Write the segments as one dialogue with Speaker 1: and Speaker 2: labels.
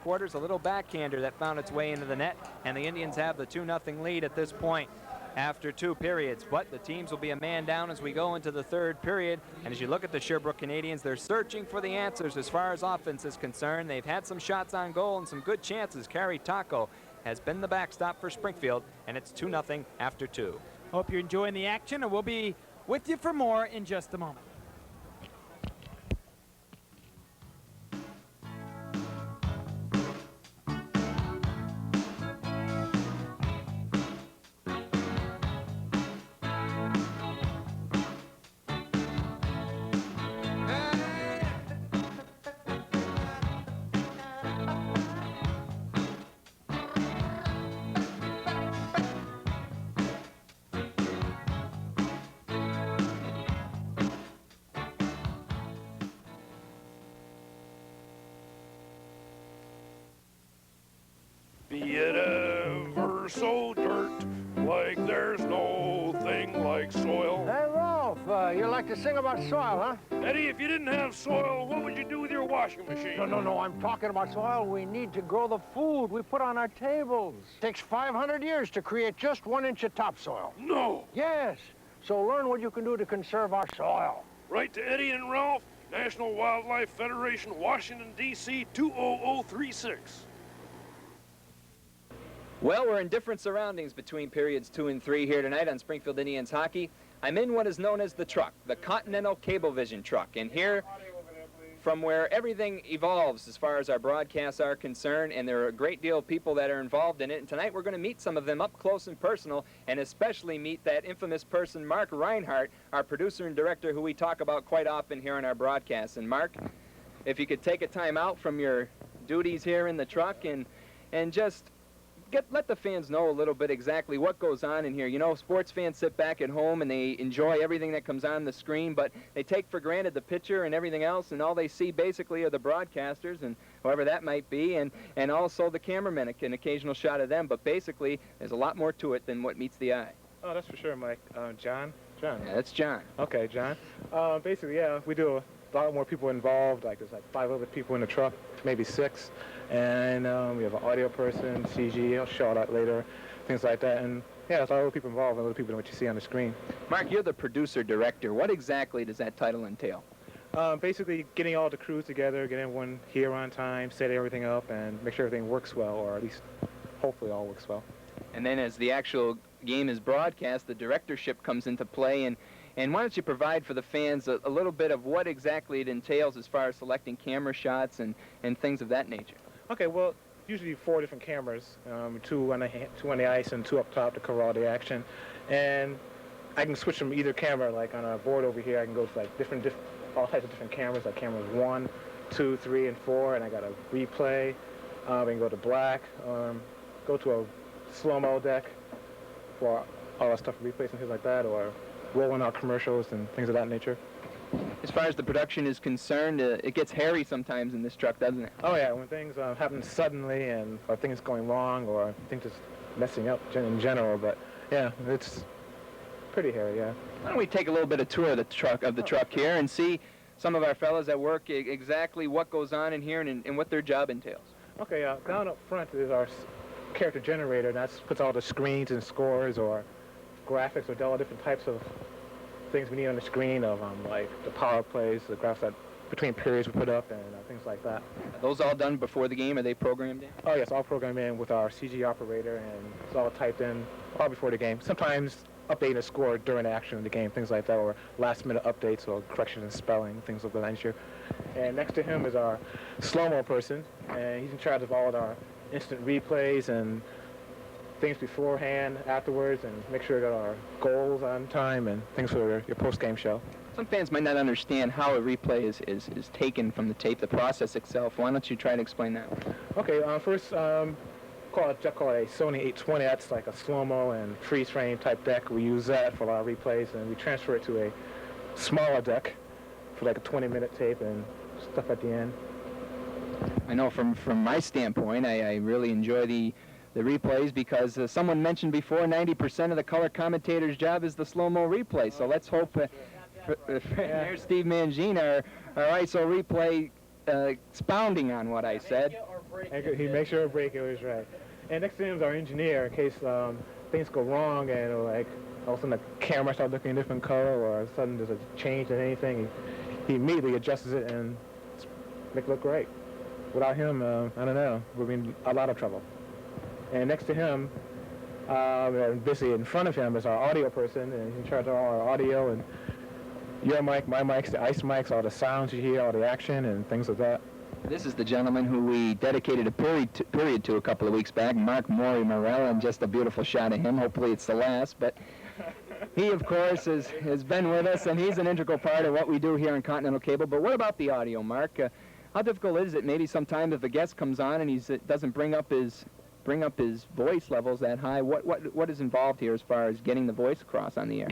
Speaker 1: last quarters, a little backhander that found its way into the net, and the Indians have the 2-0 lead at this point after 2 periods. But the teams will be a man down as we go into the 3rd period. And as you look at the Sherbrooke Canadiens, they're searching for the answers as far as offense is concerned. They've had some shots on goal and some good chances. Kerry Taco has been the backstop for Springfield, and it's 2-0 after 2.
Speaker 2: Hope you're enjoying the action, and we'll be with you for more in just a moment.
Speaker 3: Be it ever so dirt, like there's no thing like soil.
Speaker 4: Hey, Rolf, you like to sing about soil, huh?
Speaker 3: Eddie, if you didn't have soil, what would you do with your washing machine?
Speaker 4: No, I'm talking about soil we need to grow the food we put on our tables. Takes 500 years to create just 1 inch of topsoil.
Speaker 3: No.
Speaker 4: Yes, so learn what you can do to conserve our soil.
Speaker 3: Write to Eddie and Ralph, National Wildlife Federation, Washington, D.C., 20036.
Speaker 1: Well, we're in different surroundings between periods 2 and 3 here tonight on Springfield Indians hockey. I'm in what is known as the truck, the Continental Cablevision truck. And here, from where everything evolves as far as our broadcasts are concerned, and there are a great deal of people that are involved in it. And tonight we're going to meet some of them up close and personal, and especially meet that infamous person, Mark Reinhardt, our producer and director, who we talk about quite often here on our broadcasts. And Mark, if you could take a time out from your duties here in the truck and just let the fans know a little bit exactly what goes on in here. You know, sports fans sit back at home and they enjoy everything that comes on the screen, but they take for granted the pitcher and everything else, and all they see basically are the broadcasters and whoever that might be, and also the cameramen, an occasional shot of them. But basically, there's a lot more to it than what meets the eye.
Speaker 5: Oh, that's for sure, Mike. John?
Speaker 1: Yeah, that's John.
Speaker 5: Okay, John. Basically, yeah, we do a lot more people involved. Like, there's like 5 other people in the truck, maybe 6. And we have an audio person, CG, I'll show that later, things like that. And yeah, there's a lot of people involved, a lot of people than what you see on the screen.
Speaker 1: Mark, you're the producer-director. What exactly does that title entail?
Speaker 5: Basically, getting all the crews together, getting everyone here on time, setting everything up, and make sure everything works well, or at least hopefully all works well.
Speaker 1: And then as the actual game is broadcast, the directorship comes into play. And why don't you provide for the fans a little bit of what exactly it entails as far as selecting camera shots and things of that nature?
Speaker 5: Okay, well, usually 4 different cameras, 2 on the ice and 2 up top to cover all the action. And I can switch from either camera, like on a board over here, I can go to like all types of different cameras, like cameras 1, 2, 3, and 4, and I got a replay. I can go to black, go to a slow-mo deck for all that stuff, replays and things like that, or rolling out commercials and things of that nature.
Speaker 1: As far as the production is concerned, it gets hairy sometimes in this truck, doesn't it?
Speaker 5: Oh yeah, when things happen suddenly and or things going wrong or things just messing up in general, but yeah, it's pretty hairy, yeah.
Speaker 1: Why don't we take a little bit of tour of the truck here and see some of our fellas that work exactly what goes on in here and what their job entails.
Speaker 5: Okay, down up front is our character generator, and that puts all the screens and scores or graphics or all different types of things we need on the screen of like the power plays, the graphs that between periods we put up, and things like that.
Speaker 1: Are those all done before the game? Are they programmed in?
Speaker 5: Oh yes, all programmed in with our CG operator, and it's all typed in all before the game. Sometimes updating a score during the action of the game, things like that, or last-minute updates or corrections in spelling, things of that nature. And next to him is our slow-mo person, and he's in charge of all of our instant replays and things beforehand, afterwards, and make sure we got our goals on time and things for your post-game show.
Speaker 1: Some fans might not understand how a replay is taken from the tape, the process itself. Why don't you try to explain that?
Speaker 5: Okay, first, call it a Sony 820. That's like a slow-mo and freeze-frame type deck. We use that for our replays, and we transfer it to a smaller deck for like a 20-minute tape and stuff at the end.
Speaker 1: I know from my standpoint, I really enjoy the replays because someone mentioned before 90% of the color commentator's job is the slow-mo replay. So let's hope there's Steve Mangine, our ISO replay expounding on what I said.
Speaker 5: And he makes sure to break it was right. And next to him is our engineer in case things go wrong and like all of a sudden the camera starts looking a different color or all of a sudden there's a change in anything. He immediately adjusts it and make it look great. Without him, I don't know, we'd be in a lot of trouble. And next to him, basically in front of him is our audio person, and he's in charge of all our audio and your mic, my mics, the ice mics, all the sounds you hear, all the action and things like that.
Speaker 1: This is the gentleman who we dedicated a period to a couple of weeks back, Mark Maury Morell, and just a beautiful shot of him. Hopefully it's the last, but he, of course, has been with us, and he's an integral part of what we do here in Continental Cable. But what about the audio, Mark? How difficult is it maybe sometimes if a guest comes on and he doesn't bring up his voice levels that high? What is involved here as far as getting the voice across on the air?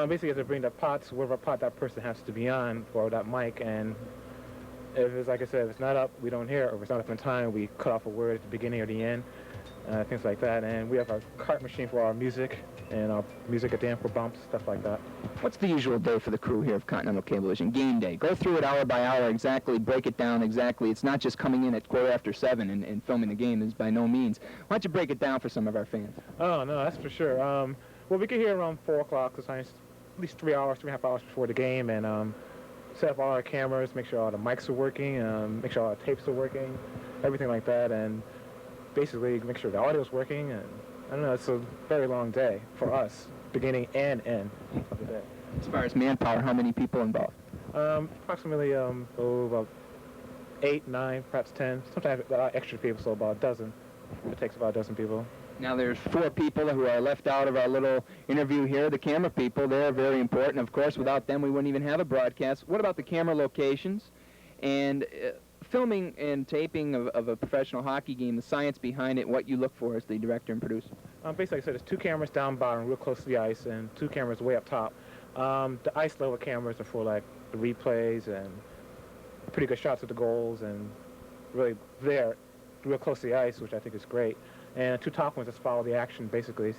Speaker 5: Basically, you have to bring the pots, whatever pot that person has to be on for that mic, and if it's, like I said, if it's not up, we don't hear it, or if it's not up in time, we cut off a word at the beginning or the end, things like that. And we have a cart machine for our music, and our music at the end for bumps, stuff like that.
Speaker 1: What's the usual day for the crew here of Continental Cablevision? Game day. Go through it hour by hour exactly, break it down exactly. It's not just coming in at 7:15 and filming the game is by no means. Why don't you break it down for some of our fans?
Speaker 5: Oh, no, that's for sure. Well, we get here around 4 o'clock, at least 3.5 hours before the game, and set up all our cameras, make sure all the mics are working, make sure all the tapes are working, everything like that, and basically make sure the audio's working. And I don't know, it's a very long day for us, beginning and end of the day.
Speaker 1: As far as manpower, how many people involved?
Speaker 5: Approximately about 8, 9, perhaps 10. Sometimes extra people, so about a dozen. It takes about a dozen people.
Speaker 1: Now there's 4 people who are left out of our little interview here. The camera people, they're very important. Of course, without them, we wouldn't even have a broadcast. What about the camera locations and filming and taping of a professional hockey game, the science behind it, what you look for as the director and producer?
Speaker 5: Basically, like I said, there's 2 cameras down bottom, real close to the ice, and 2 cameras way up top. The ice level cameras are for like the replays and pretty good shots of the goals, and really there, real close to the ice, which I think is great. And 2 top ones just follow the action, basically,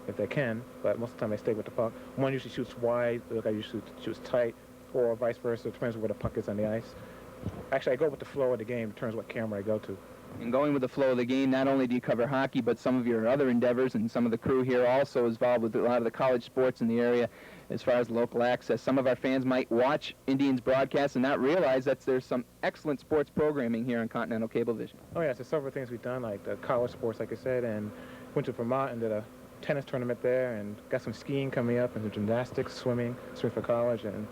Speaker 5: if they can, but most of the time they stay with the puck. One usually shoots wide, the other guy usually shoots tight, or vice versa. It depends where the puck is on the ice. Actually, I go with the flow of the game in terms of what camera I go to.
Speaker 1: And going with the flow of the game, not only do you cover hockey, but some of your other endeavors, and some of the crew here also is involved with a lot of the college sports in the area as far as local access. Some of our fans might watch Indians broadcasts and not realize that there's some excellent sports programming here on Continental Cablevision.
Speaker 5: Oh, yeah, so several things we've done, like the college sports, like I said, and went to Vermont and did a tennis tournament there, and got some skiing coming up, and some gymnastics, swimming for college, and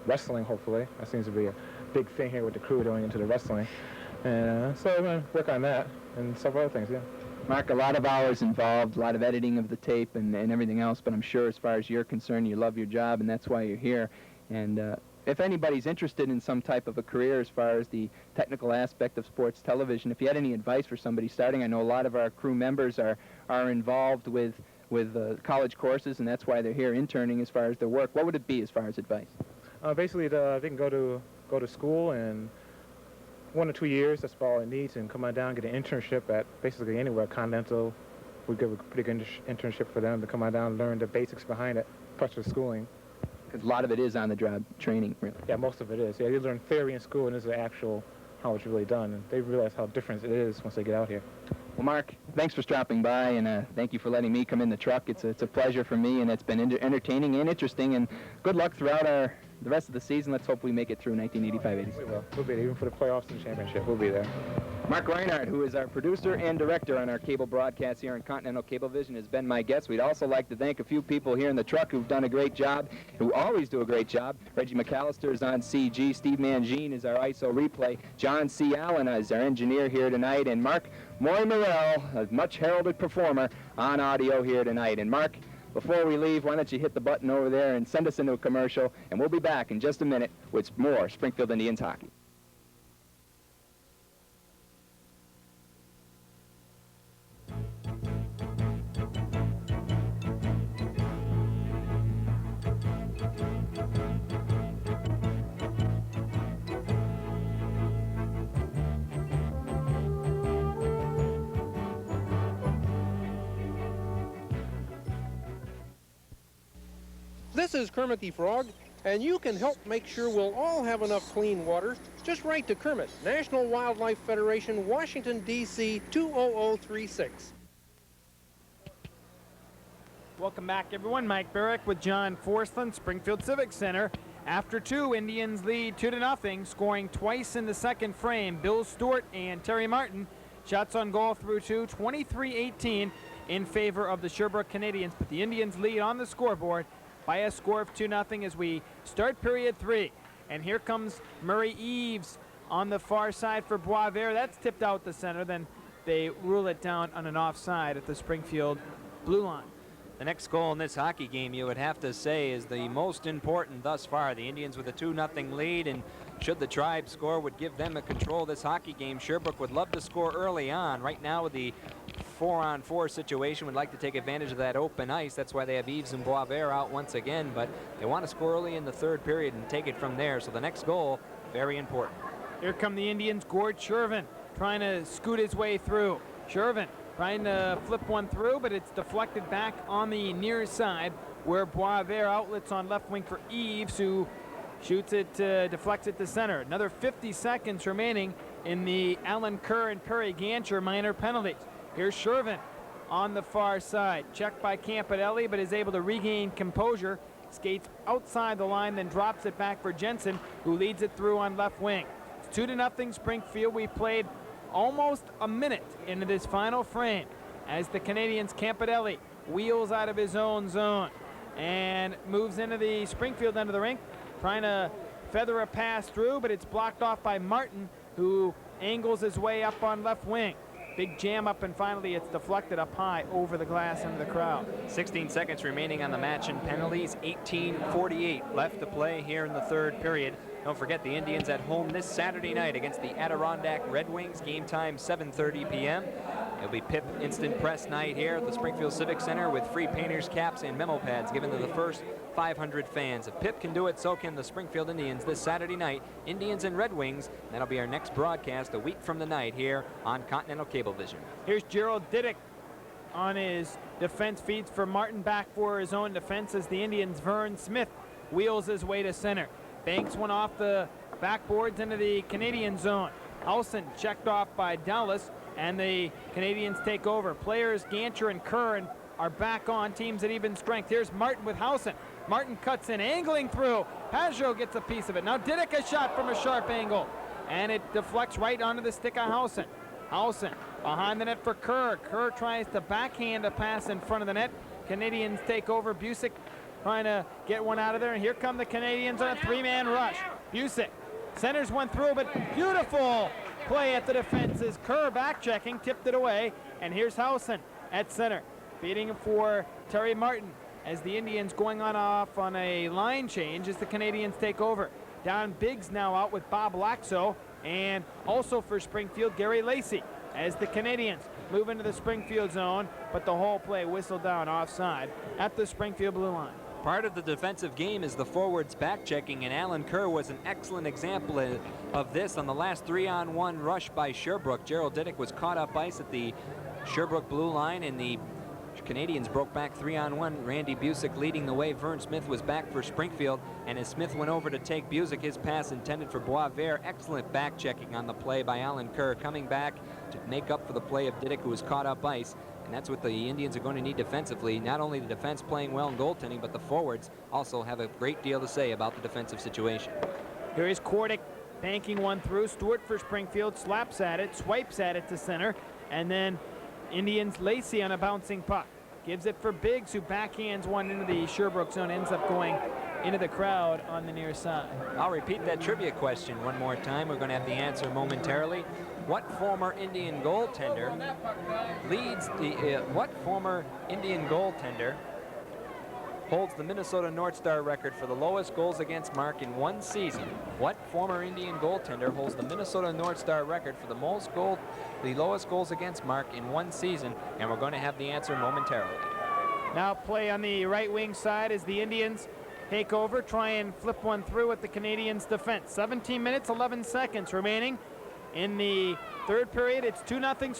Speaker 5: wrestling, hopefully. That seems to be a big thing here with the crew going into the wrestling. And so I'm going to work on that and several other things, yeah.
Speaker 1: Mark, a lot of hours involved, a lot of editing of the tape and everything else, but I'm sure as far as you're concerned, you love your job, and that's why you're here. And if anybody's interested in some type of a career as far as the technical aspect of sports television, if you had any advice for somebody starting, I know a lot of our crew members are involved with college courses, and that's why they're here interning as far as their work. What would it be as far as advice?
Speaker 5: Basically, they can go to school, and 1 or 2 years, that's all it needs, and come on down, get an internship at basically anywhere. Continental, we give a pretty good internship for them to come on down, learn the basics behind it, plus the schooling.
Speaker 1: Because a lot of it is on-the-job training, really.
Speaker 5: Yeah, most of it is. Yeah, you learn theory in school, and this is actual how it's really done, and they realize how different it is once they get out here.
Speaker 1: Well, Mark, thanks for stopping by, and thank you for letting me come in the truck. It's a pleasure for me, and it's been entertaining and interesting, and good luck throughout the rest of the season. Let's hope we make it through 1985-86.
Speaker 5: We will. We'll be there, even for the playoffs and championship. We'll be there.
Speaker 1: Mark Reinhardt, who is our producer and director on our cable broadcast here on Continental Cablevision, has been my guest. We'd also like to thank a few people here in the truck who've done a great job, who always do a great job. Reggie McAllister is on CG. Steve Mangine is our ISO replay. John C. Allen is our engineer here tonight. And Mark Maury Morell, a much heralded performer on audio here tonight. And Mark, before we leave, why don't you hit the button over there and send us into a commercial, and we'll be back in just a minute with more Springfield Indians hockey.
Speaker 6: This is Kermit the Frog, and you can help make sure we'll all have enough clean water. Just write to Kermit, National Wildlife Federation, Washington, D.C. 20036.
Speaker 2: Welcome back, everyone. Mike Barrick with John Forslund, Springfield Civic Center. After two, Indians lead 2-0, scoring twice in the second frame. Bill Stewart and Terry Martin. Shots on goal through two, 23-18 in favor of the Sherbrooke Canadiens. But the Indians lead on the scoreboard by a score of 2-0 as we start period three. And here comes Murray Eves on the far side for Boisvert. That's tipped out the center. Then they rule it down on an offside at the Springfield blue line.
Speaker 7: The next goal in this hockey game, you would have to say, is the most important thus far. The Indians with a 2-0 lead, and should the Tribe score, would give them a control of this hockey game. Sherbrooke would love to score early on. Right now, with the 4-on-4 situation, would like to take advantage of that open ice. That's why they have Eves and Boisvert out once again, but they want to score early in the third period and take it from there. So the next goal, very important.
Speaker 2: Here come the Indians. Gord Shervin trying to scoot his way through. Shervin trying to flip one through, but it's deflected back on the near side where Boisvert outlets on left wing for Eves, who shoots it, deflects it to center. Another 50 seconds remaining in the Alan Kerr and Perry Gancher minor penalties. Here's Shervin on the far side. Checked by Campanelli, but is able to regain composure. Skates outside the line, then drops it back for Jensen, who leads it through on left wing. It's 2-0 Springfield. We played almost a minute into this final frame as the Canadiens' Campanelli wheels out of his own zone and moves into the Springfield end of the rink, trying to feather a pass through, but it's blocked off by Martin, who angles his way up on left wing. Big jam up, and finally it's deflected up high over the glass into the crowd.
Speaker 7: 16 seconds remaining on the match in penalties. 18:48 left to play here in the third period. Don't forget the Indians at home this Saturday night against the Adirondack Red Wings. Game time 7:30 p.m. It'll be Pip Instant Press night here at the Springfield Civic Center with free painters, caps, and memo pads given to the first 500 fans. If Pip can do it, so can the Springfield Indians this Saturday night. Indians and Red Wings. That'll be our next broadcast a week from the night here on Continental Cablevision.
Speaker 2: Here's Gerald Diddick on his defense, feeds for Martin, back for his own defense as the Indians' Vern Smith wheels his way to center. Banks one off the backboards into the Canadian zone. Howson checked off by Dallas, and the Canadians take over. Players Gancher and Kerr are back on, teams at even strength. Here's Martin with Howson. Martin cuts in, angling through. Pajot gets a piece of it. Now Diddick a shot from a sharp angle, and it deflects right onto the stick of Howson. Howson behind the net for Kerr. Kerr tries to backhand a pass in front of the net. Canadians take over. Busick trying to get one out of there, and here come the Canadians on a three-man rush. Busick centers one through, but beautiful play at the defense as Kerr back-checking, tipped it away, and here's Howson at center, feeding for Terry Martin as the Indians going off on a line change as the Canadians take over. Don Biggs now out with Bob Laxo, and also for Springfield, Gary Lacey as the Canadians move into the Springfield zone, but the whole play whistled down offside at the Springfield blue line.
Speaker 7: Part of the defensive game is the forwards back-checking, and Alan Kerr was an excellent example of this on the last 3-on-1 rush by Sherbrooke. Gerald Diddick was caught up ice at the Sherbrooke blue line, and the Canadians broke back 3-on-1. Randy Busick leading the way. Vern Smith was back for Springfield, and as Smith went over to take Busick, his pass intended for Boisvert. Excellent back-checking on the play by Alan Kerr, coming back to make up for the play of Diddick, who was caught up ice. And that's what the Indians are going to need defensively. Not only the defense playing well in goaltending, but the forwards also have a great deal to say about the defensive situation.
Speaker 2: Here is Kordick banking one through. Stewart for Springfield slaps at it, swipes at it to center, and then Indians Lacey on a bouncing puck. Gives it for Biggs, who backhands one into the Sherbrooke zone, ends up going into the crowd on the near side.
Speaker 7: I'll repeat that trivia question one more time. We're going to have the answer momentarily. What former Indian goaltender leads the, what former Indian goaltender holds the Minnesota North Star record for the lowest goals against mark in one season? What former Indian goaltender holds the Minnesota North Star record for the lowest goals against mark in one season? And we're going to have the answer momentarily.
Speaker 2: Now play on the right wing side as the Indians take over, try and flip one through at the Canadiens' defense. 17 minutes, 11 seconds remaining in the third period. It's 2-0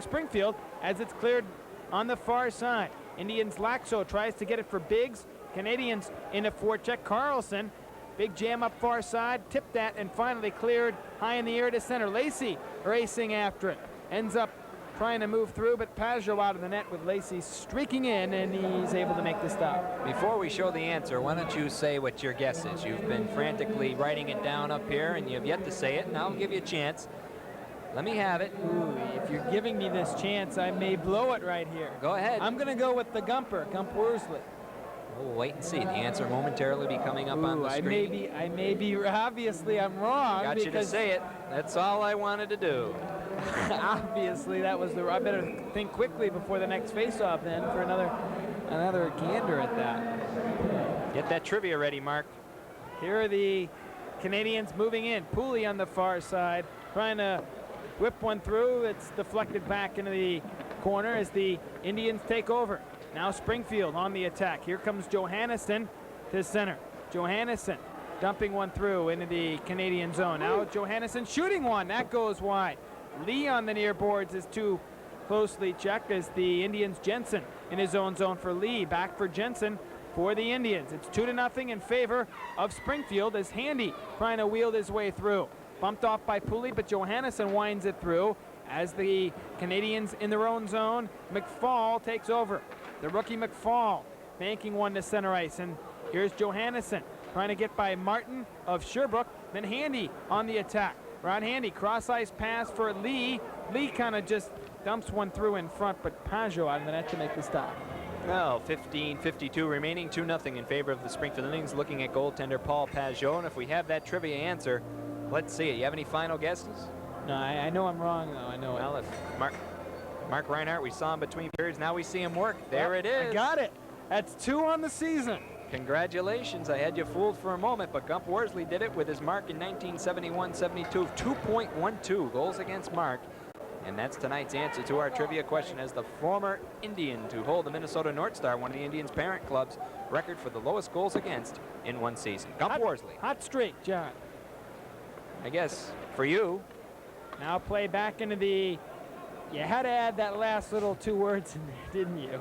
Speaker 2: Springfield as it's cleared on the far side. Indians Laxo tries to get it for Biggs, Canadiens in a forecheck. Carlson, big jam up far side, tipped that and finally cleared high in the air to center. Lacey racing after it. Ends up trying to move through, but Pajot out of the net with Lacey streaking in, and he's able to make the stop.
Speaker 7: Before we show the answer, why don't you say what your guess is? You've been frantically writing it down up here, and you've yet to say it, and I'll give you a chance. Let me have it.
Speaker 2: Ooh, if you're giving me this chance, I may blow it right here.
Speaker 7: Go ahead.
Speaker 2: I'm going to go with the Gump Worsley.
Speaker 7: We'll wait and see. The answer momentarily be coming up on the screen.
Speaker 2: I may be, obviously I'm wrong.
Speaker 7: Got you to say it. That's all I wanted to do.
Speaker 2: Obviously, that was I better think quickly before the next face-off then for another gander at that.
Speaker 7: Get that trivia ready, Mark.
Speaker 2: Here are the Canadiens moving in. Pooley on the far side, trying to whip one through. It's deflected back into the corner as the Indians take over. Now Springfield on the attack. Here comes Johannesson to center. Johannesson dumping one through into the Canadian zone. Now Johannesson shooting one. That goes wide. Lee on the near boards is too closely checked as the Indians. Jensen in his own zone for Lee. Back for Jensen for the Indians. It's 2-0 in favor of Springfield as Handy trying to wield his way through. Bumped off by Pooley, but Johannesson winds it through as the Canadians in their own zone. McFall takes over. The rookie McFall banking one to center ice, and here's Johannesson trying to get by Martin of Sherbrooke. Then Handy on the attack. Ron Handy, cross-ice pass for Lee. Lee kind of just dumps one through in front, but Pajot out of the net to make the stop.
Speaker 7: Well, 15:52 remaining, 2-0 in favor of the Springfield Indians. Looking at goaltender Paul Pajot, and if we have that trivia answer, let's see it. You have any final guesses?
Speaker 2: No, I know I'm wrong, though. I know
Speaker 7: well,
Speaker 2: it.
Speaker 7: If Mark Reinhardt, we saw him between periods. Now we see him work. There it is.
Speaker 2: I got it. That's 2 on the season.
Speaker 7: Congratulations. I had you fooled for a moment, but Gump Worsley did it with his mark in 1971-72 of 2.12 goals against Mark. And that's tonight's answer to our trivia question as the former Indian to hold the Minnesota North Star, one of the Indians' parent clubs, record for the lowest goals against in one season. Gump Worsley.
Speaker 2: Hot streak, John.
Speaker 7: I guess for you.
Speaker 2: Now play back into the... You had to add that last little 2 words in there, didn't you?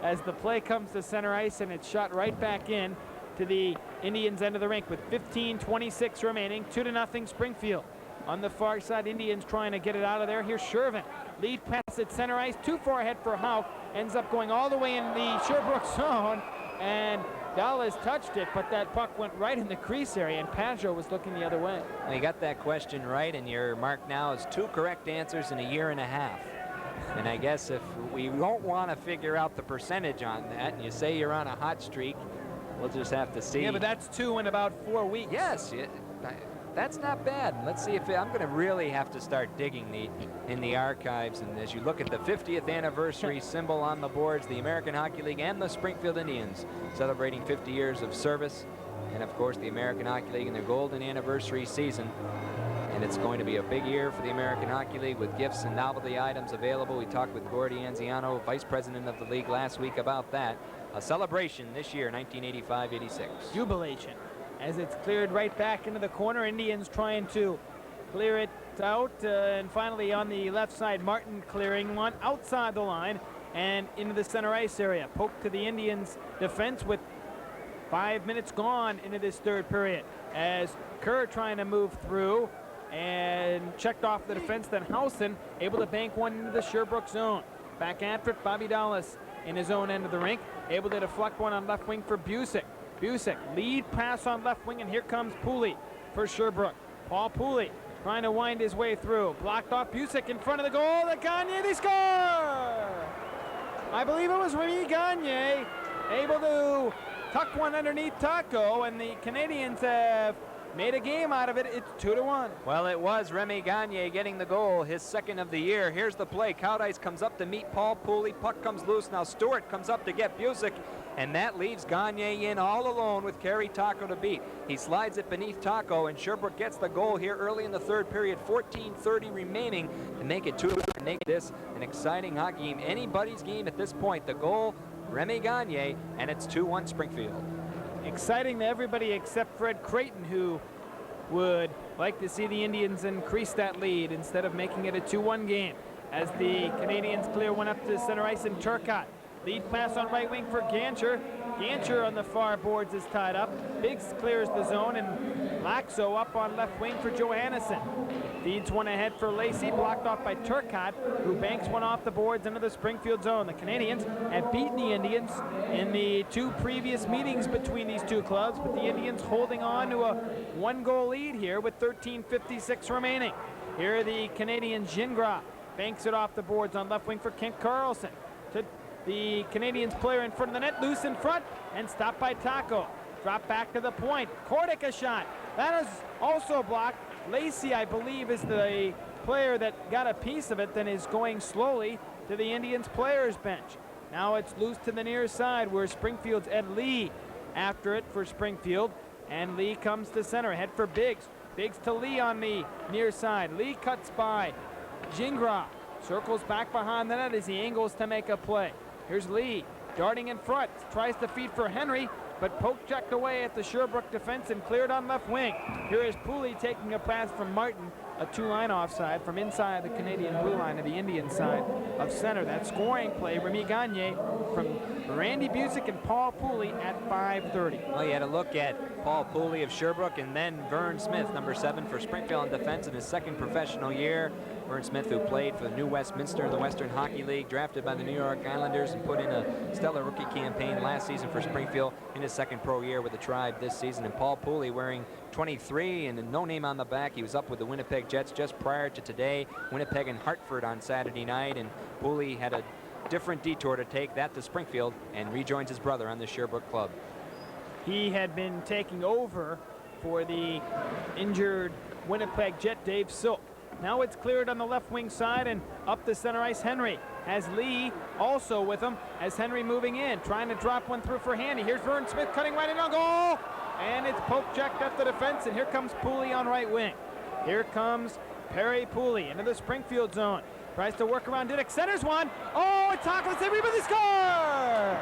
Speaker 2: As the play comes to center ice and it's shot right back in to the Indians' end of the rink with 15:26 remaining. 2-0 Springfield. On the far side, Indians trying to get it out of there. Here's Shervin. Lead pass at center ice. Too far ahead for Houck. Ends up going all the way in the Sherbrooke zone. And Dallas touched it, but that puck went right in the crease area, and Pajot was looking the other way.
Speaker 7: Well, you got that question right, and your mark now is 2 correct answers in a year and a half. And I guess if we don't want to figure out the percentage on that, and you say you're on a hot streak, we'll just have to see.
Speaker 2: Yeah, but that's 2 in about 4 weeks.
Speaker 7: Yes, that's not bad. Let's see if I'm going to really have to start digging in the archives. And as you look at the 50th anniversary symbol on the boards, the American Hockey League and the Springfield Indians celebrating 50 years of service. And of course, the American Hockey League in their golden anniversary season. And it's going to be a big year for the American Hockey League with gifts and novelty items available. We talked with Gordy Anziano, vice president of the league, last week about that. A celebration this year, 1985-86.
Speaker 2: Jubilation. As it's cleared right back into the corner. Indians trying to clear it out. And finally on the left side, Martin clearing one outside the line and into the center ice area. Poke to the Indians' defense with 5 minutes gone into this third period. As Kerr trying to move through and checked off the defense. Then Housen able to bank one into the Sherbrooke zone. Back after it, Bobby Dallas in his own end of the rink. Able to deflect one on left wing for Busick. Busick, lead pass on left wing, and here comes Pooley for Sherbrooke. Paul Pooley trying to wind his way through. Blocked off. Busick in front of the goal. The Gagne, they score! I believe it was Remy Gagne able to tuck one underneath Taco, and the Canadiens have made a game out of it. It's 2-1.
Speaker 7: Well, it was Remy Gagne getting the goal, his second of the year. Here's the play. Cowdice comes up to meet Paul Pooley. Puck comes loose. Now Stewart comes up to get Busick, and that leaves Gagne in all alone with Kerry Taco to beat. He slides it beneath Taco, and Sherbrooke gets the goal here early in the third period. 14:30 remaining to make it 2-2 and make this an exciting hockey game. Anybody's game at this point. The goal, Remy Gagne, and it's 2-1 Springfield.
Speaker 2: Exciting to everybody except Fred Creighton, who would like to see the Indians increase that lead instead of making it a 2-1 game. As the Canadiens clear one up to center ice, and Turcotte Lead pass on right wing for Gancher. Gancher on the far boards is tied up. Biggs clears the zone, and Laxo up on left wing for Johannesson. Feeds one ahead for Lacey, blocked off by Turcotte, who banks one off the boards into the Springfield zone. The Canadiens have beaten the Indians in the 2 previous meetings between these 2 clubs, but the Indians holding on to a 1-goal lead here with 13:56 remaining. Here are the Canadiens. Gingras banks it off the boards on left wing for Kent Carlson. To the Canadiens player in front of the net, loose in front, and stopped by Taco. Drop back to the point. Kordic a shot. That is also blocked. Lacey, I believe, is the player that got a piece of it, then is going slowly to the Indians players bench. Now it's loose to the near side where Springfield's Ed Lee after it for Springfield, and Lee comes to center. Ahead for Biggs. Biggs to Lee on the near side. Lee cuts by Gingras. Circles back behind the net as he angles to make a play. Here's Lee darting in front. Tries to feed for Henry, but poke checked away at the Sherbrooke defense and cleared on left wing. Here is Pooley taking a pass from Martin. A 2-line offside from inside the Canadian blue line to the Indian side of center. That scoring play, Remy Gagne from Randy Busick and Paul Pooley at 5:30.
Speaker 7: Well, you had a look at Paul Pooley of Sherbrooke and then Vern Smith, number 7 for Springfield in defense in his 2nd professional year. Vern Smith, who played for the New Westminster in the Western Hockey League, drafted by the New York Islanders and put in a stellar rookie campaign last season for Springfield in his 2nd pro year with the Tribe this season. And Paul Pooley wearing 23 and no name on the back. He was up with the Winnipeg Jets just prior to today. Winnipeg and Hartford on Saturday night, and Pooley had a different detour to take that to Springfield and rejoins his brother on the Sherbrooke club.
Speaker 2: He had been taking over for the injured Winnipeg Jet Dave Silk. Now it's cleared on the left wing side, and up the center ice Henry has Lee also with him as Henry moving in, trying to drop one through for Handy. Here's Vern Smith cutting right in on goal, and it's poke checked up the defense, and here comes Pooley on right wing. Here comes Perry Pooley into the Springfield zone. Tries to work around Didick, centers one. Oh, it's Taco, save, rebound, they score!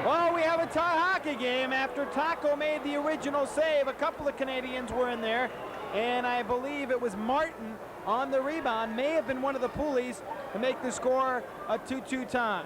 Speaker 2: Well, we have a tie hockey game after Taco made the original save. A couple of Canadians were in there, and I believe it was Martin on the rebound. May have been one of the Pooleys to make the score a 2-2 tie.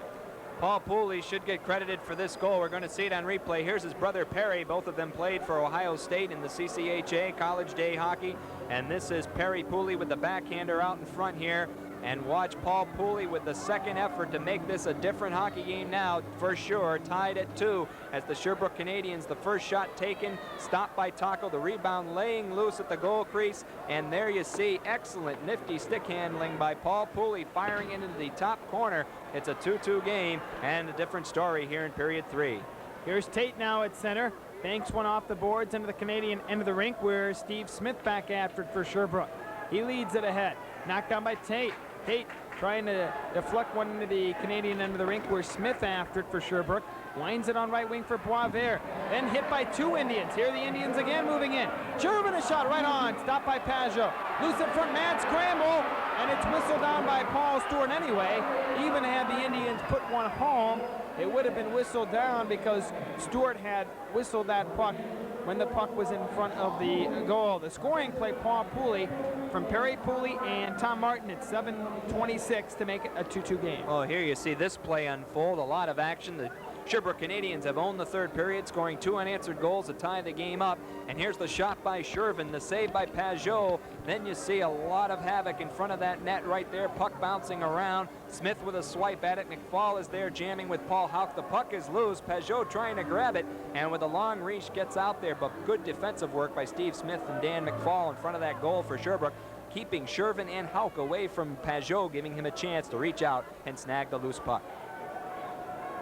Speaker 7: Paul Pooley should get credited for this goal. We're going to see it on replay. Here's his brother Perry. Both of them played for Ohio State in the CCHA, College Day Hockey. And this is Perry Pooley with the backhander out in front here. And watch Paul Pooley with the 2nd effort to make this a different hockey game now, for sure. Tied at 2 as the Sherbrooke Canadiens, the first shot taken, stopped by Taco, the rebound laying loose at the goal crease. And there you see excellent, nifty stick handling by Paul Pooley, firing into the top corner. It's a 2-2 game, and a different story here in period 3.
Speaker 2: Here's Tate now at center. Banks one off the boards into the Canadian end of the rink, where Steve Smith back after it for Sherbrooke. He leads it ahead. Knocked down by Tate. Tate trying to deflect one into the Canadian end of the rink, where Smith after it for Sherbrooke. Winds it on right wing for Boisvert. Then hit by 2 Indians. Here the Indians again moving in. Sherman a shot right on. Stopped by Pajot. Loose in front, mad scramble. And it's whistled down by Paul Stewart anyway. Even had the Indians put one home, it would have been whistled down because Stewart had whistled that puck when the puck was in front of the goal. The scoring play, Paul Pooley from Perry Pooley and Tom Martin at 7:26 to make it a 2-2 game.
Speaker 7: Well, here you see this play unfold. A lot of action. The Sherbrooke Canadiens have owned the 3rd period, scoring 2 unanswered goals to tie the game up. And here's the shot by Shervin, the save by Pajot. Then you see a lot of havoc in front of that net right there, puck bouncing around. Smith with a swipe at it. McFall is there jamming with Paul Houck. The puck is loose. Pajot trying to grab it, and with a long reach gets out there, but good defensive work by Steve Smith and Dan McFall in front of that goal for Sherbrooke, keeping Shervin and Houck away from Pajot, giving him a chance to reach out and snag the loose puck.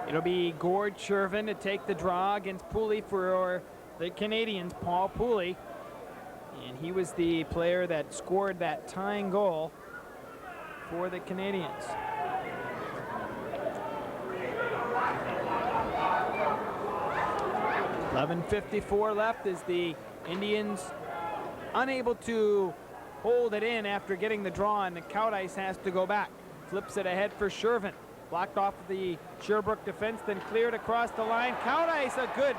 Speaker 2: It'll be Gord Shervin to take the draw against Pooley for the Canadiens, Paul Pooley. And he was the player that scored that tying goal for the Canadiens. .11:54 left as the Indians unable to hold it in after getting the draw, and the Cowdice has to go back. Flips it ahead for Shervin. Blocked off the Sherbrooke defense, then cleared across the line. Cowdice, a good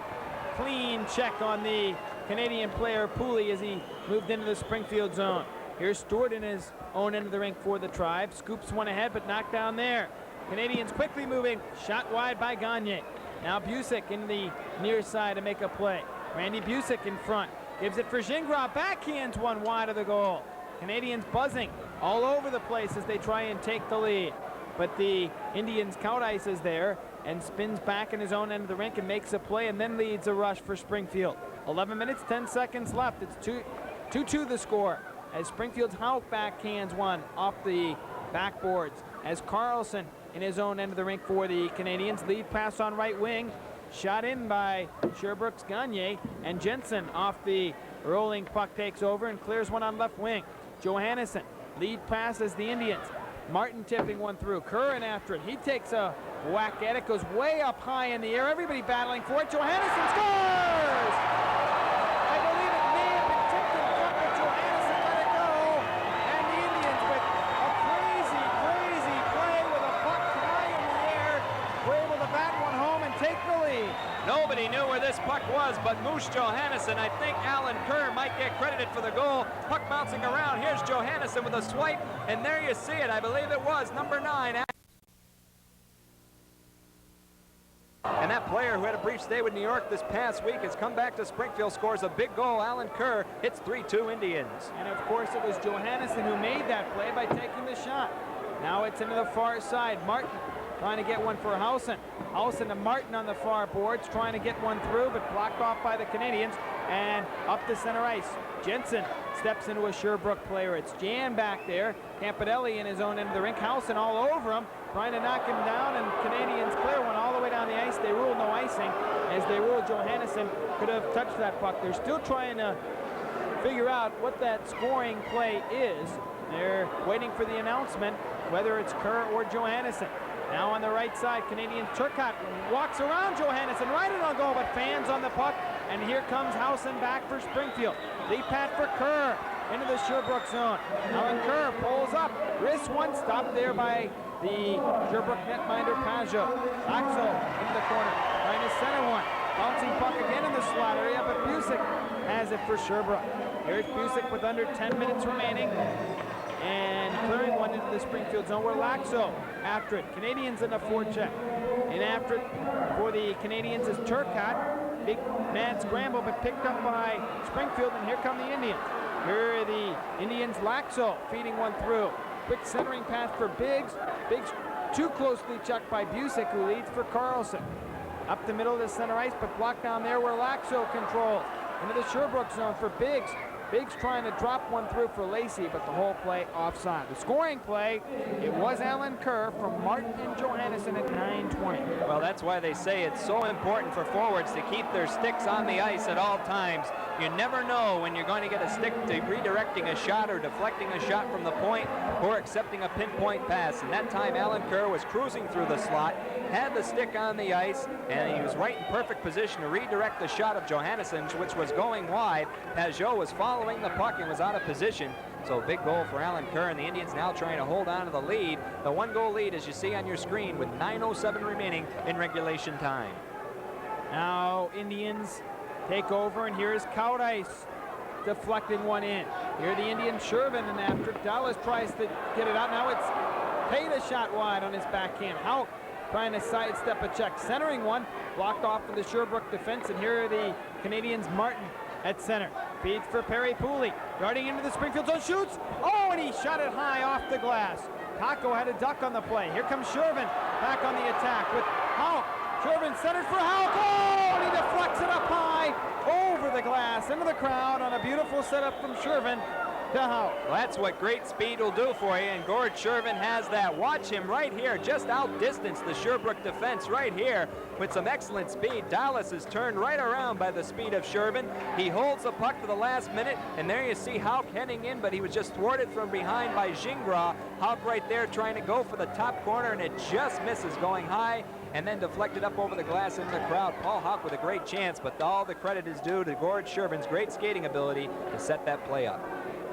Speaker 2: clean check on the Canadian player Pooley as he moved into the Springfield zone. Here's Stewart in his own end of the rink for the Tribe. Scoops one ahead, but knocked down there. Canadiens quickly moving. Shot wide by Gagne. Now Busick in the near side to make a play. Randy Busick in front. Gives it for Gingras. Backhands one wide of the goal. Canadiens buzzing all over the place as they try and take the lead. But the Indians count ices there and spins back in his own end of the rink and makes a play and then leads a rush for Springfield. 11 minutes, 10 seconds left. It's 2-2 the score as Springfield's Houck backhands one off the backboards as Carlson in his own end of the rink for the Canadiens. Lead pass on right wing. Shot in by Sherbrooke's Gagne, and Jensen off the rolling puck takes over and clears one on left wing. Johannesson lead passes the Indians. Martin tipping one through. Curran after it. He takes a whack at it. Goes way up high in the air. Everybody battling for it. Johannesson scores! I believe it may have been tipped in front, but Johannesson let it go. And the Indians with a crazy, crazy play with a puck high in the air were able to bat one home and take the lead.
Speaker 7: Nobody knew where this puck was but Moose Johannesson. I think Alan Kerr might get credited for the goal. Puck bouncing around. Here's Johannesson with a swipe, and there you see it. I believe it was number 9. And that player who had a brief stay with New York this past week has come back to Springfield, scores a big goal. Alan Kerr hits 3-2 Indians.
Speaker 2: And of course it was Johannesson who made that play by taking the shot. Now it's into the far side. Martin trying to get one for Howson. Howson to Martin on the far boards, trying to get one through, but blocked off by the Canadiens. And up the center ice. Jensen steps into a Sherbrooke player. It's Jan back there. Campanelli in his own end of the rink. Howson all over him, trying to knock him down, and Canadiens clear one all the way down the ice. They rule no icing, as they rule Johannesson could have touched that puck. They're still trying to figure out what that scoring play is. They're waiting for the announcement, whether it's Kerr or Johannesson. Now on the right side, Canadian Turcotte walks around Johannesson, right in on goal, but fans on the puck. And here comes Howson back for Springfield. Lead pass for Kerr into the Sherbrooke zone. Alan Kerr pulls up, wrists one, stopped there by the Sherbrooke netminder Pajot. Laxo into the corner, trying to center one. Bouncing puck again in the slot area, but Busick has it for Sherbrooke. Here's Busick with under 10 minutes remaining. And clearing one into the Springfield zone where Laxo after it. Canadiens in a forecheck. And after it for the Canadiens is Turcotte. Big man scramble, but picked up by Springfield, and here come the Indians. Here are the Indians. Laxo feeding one through. Quick centering pass for Biggs. Biggs too closely checked by Busick, who leads for Carlson. Up the middle of the center ice, but blocked down there where Laxo controls. Into the Sherbrooke zone for Biggs. Biggs trying to drop one through for Lacey, but the whole play offside. The scoring play, it was Alan Kerr from Martin and Johannesson at 9:20.
Speaker 7: Well, that's why they say it's so important for forwards to keep their sticks on the ice at all times. You never know when you're going to get a stick to redirecting a shot or deflecting a shot from the point or accepting a pinpoint pass. And that time Alan Kerr was cruising through the slot, had the stick on the ice, and he was right in perfect position to redirect the shot of Johannesson, which was going wide. Pajot was following the puck and was out of position. So big goal for Alan Kerr, and the Indians now trying to hold on to the lead. The 1-goal lead, as you see on your screen, with 9:07 remaining in regulation time.
Speaker 2: Now Indians take over, and here's Caudice deflecting one in. Here the Indians, Shervin, and after Dallas tries to get it out. Now it's paid a shot wide on his backhand. Houck trying to sidestep a check, centering one, blocked off of the Sherbrooke defense, and here are the Canadiens. Martin at center, feeds for Perry Pooley, darting into the Springfield zone, shoots, oh, and he shot it high off the glass. Taco had a duck on the play. Here comes Shervin back on the attack with Houck. Shervin centered for Houck, oh, and he deflects it up high over the glass into the crowd on a beautiful setup from Shervin to Houck.
Speaker 7: Well, that's what great speed will do for you, and Gord Shervin has that. Watch him right here, just outdistance the Sherbrooke defense right here with some excellent speed. Dallas is turned right around by the speed of Shervin. He holds the puck to the last minute, and there you see Houck heading in, but he was just thwarted from behind by Gingras. Houck right there trying to go for the top corner, and it just misses, going high and then deflected up over the glass into the crowd. Paul Houck with a great chance, but all the credit is due to Gord Shervin's great skating ability to set that play up.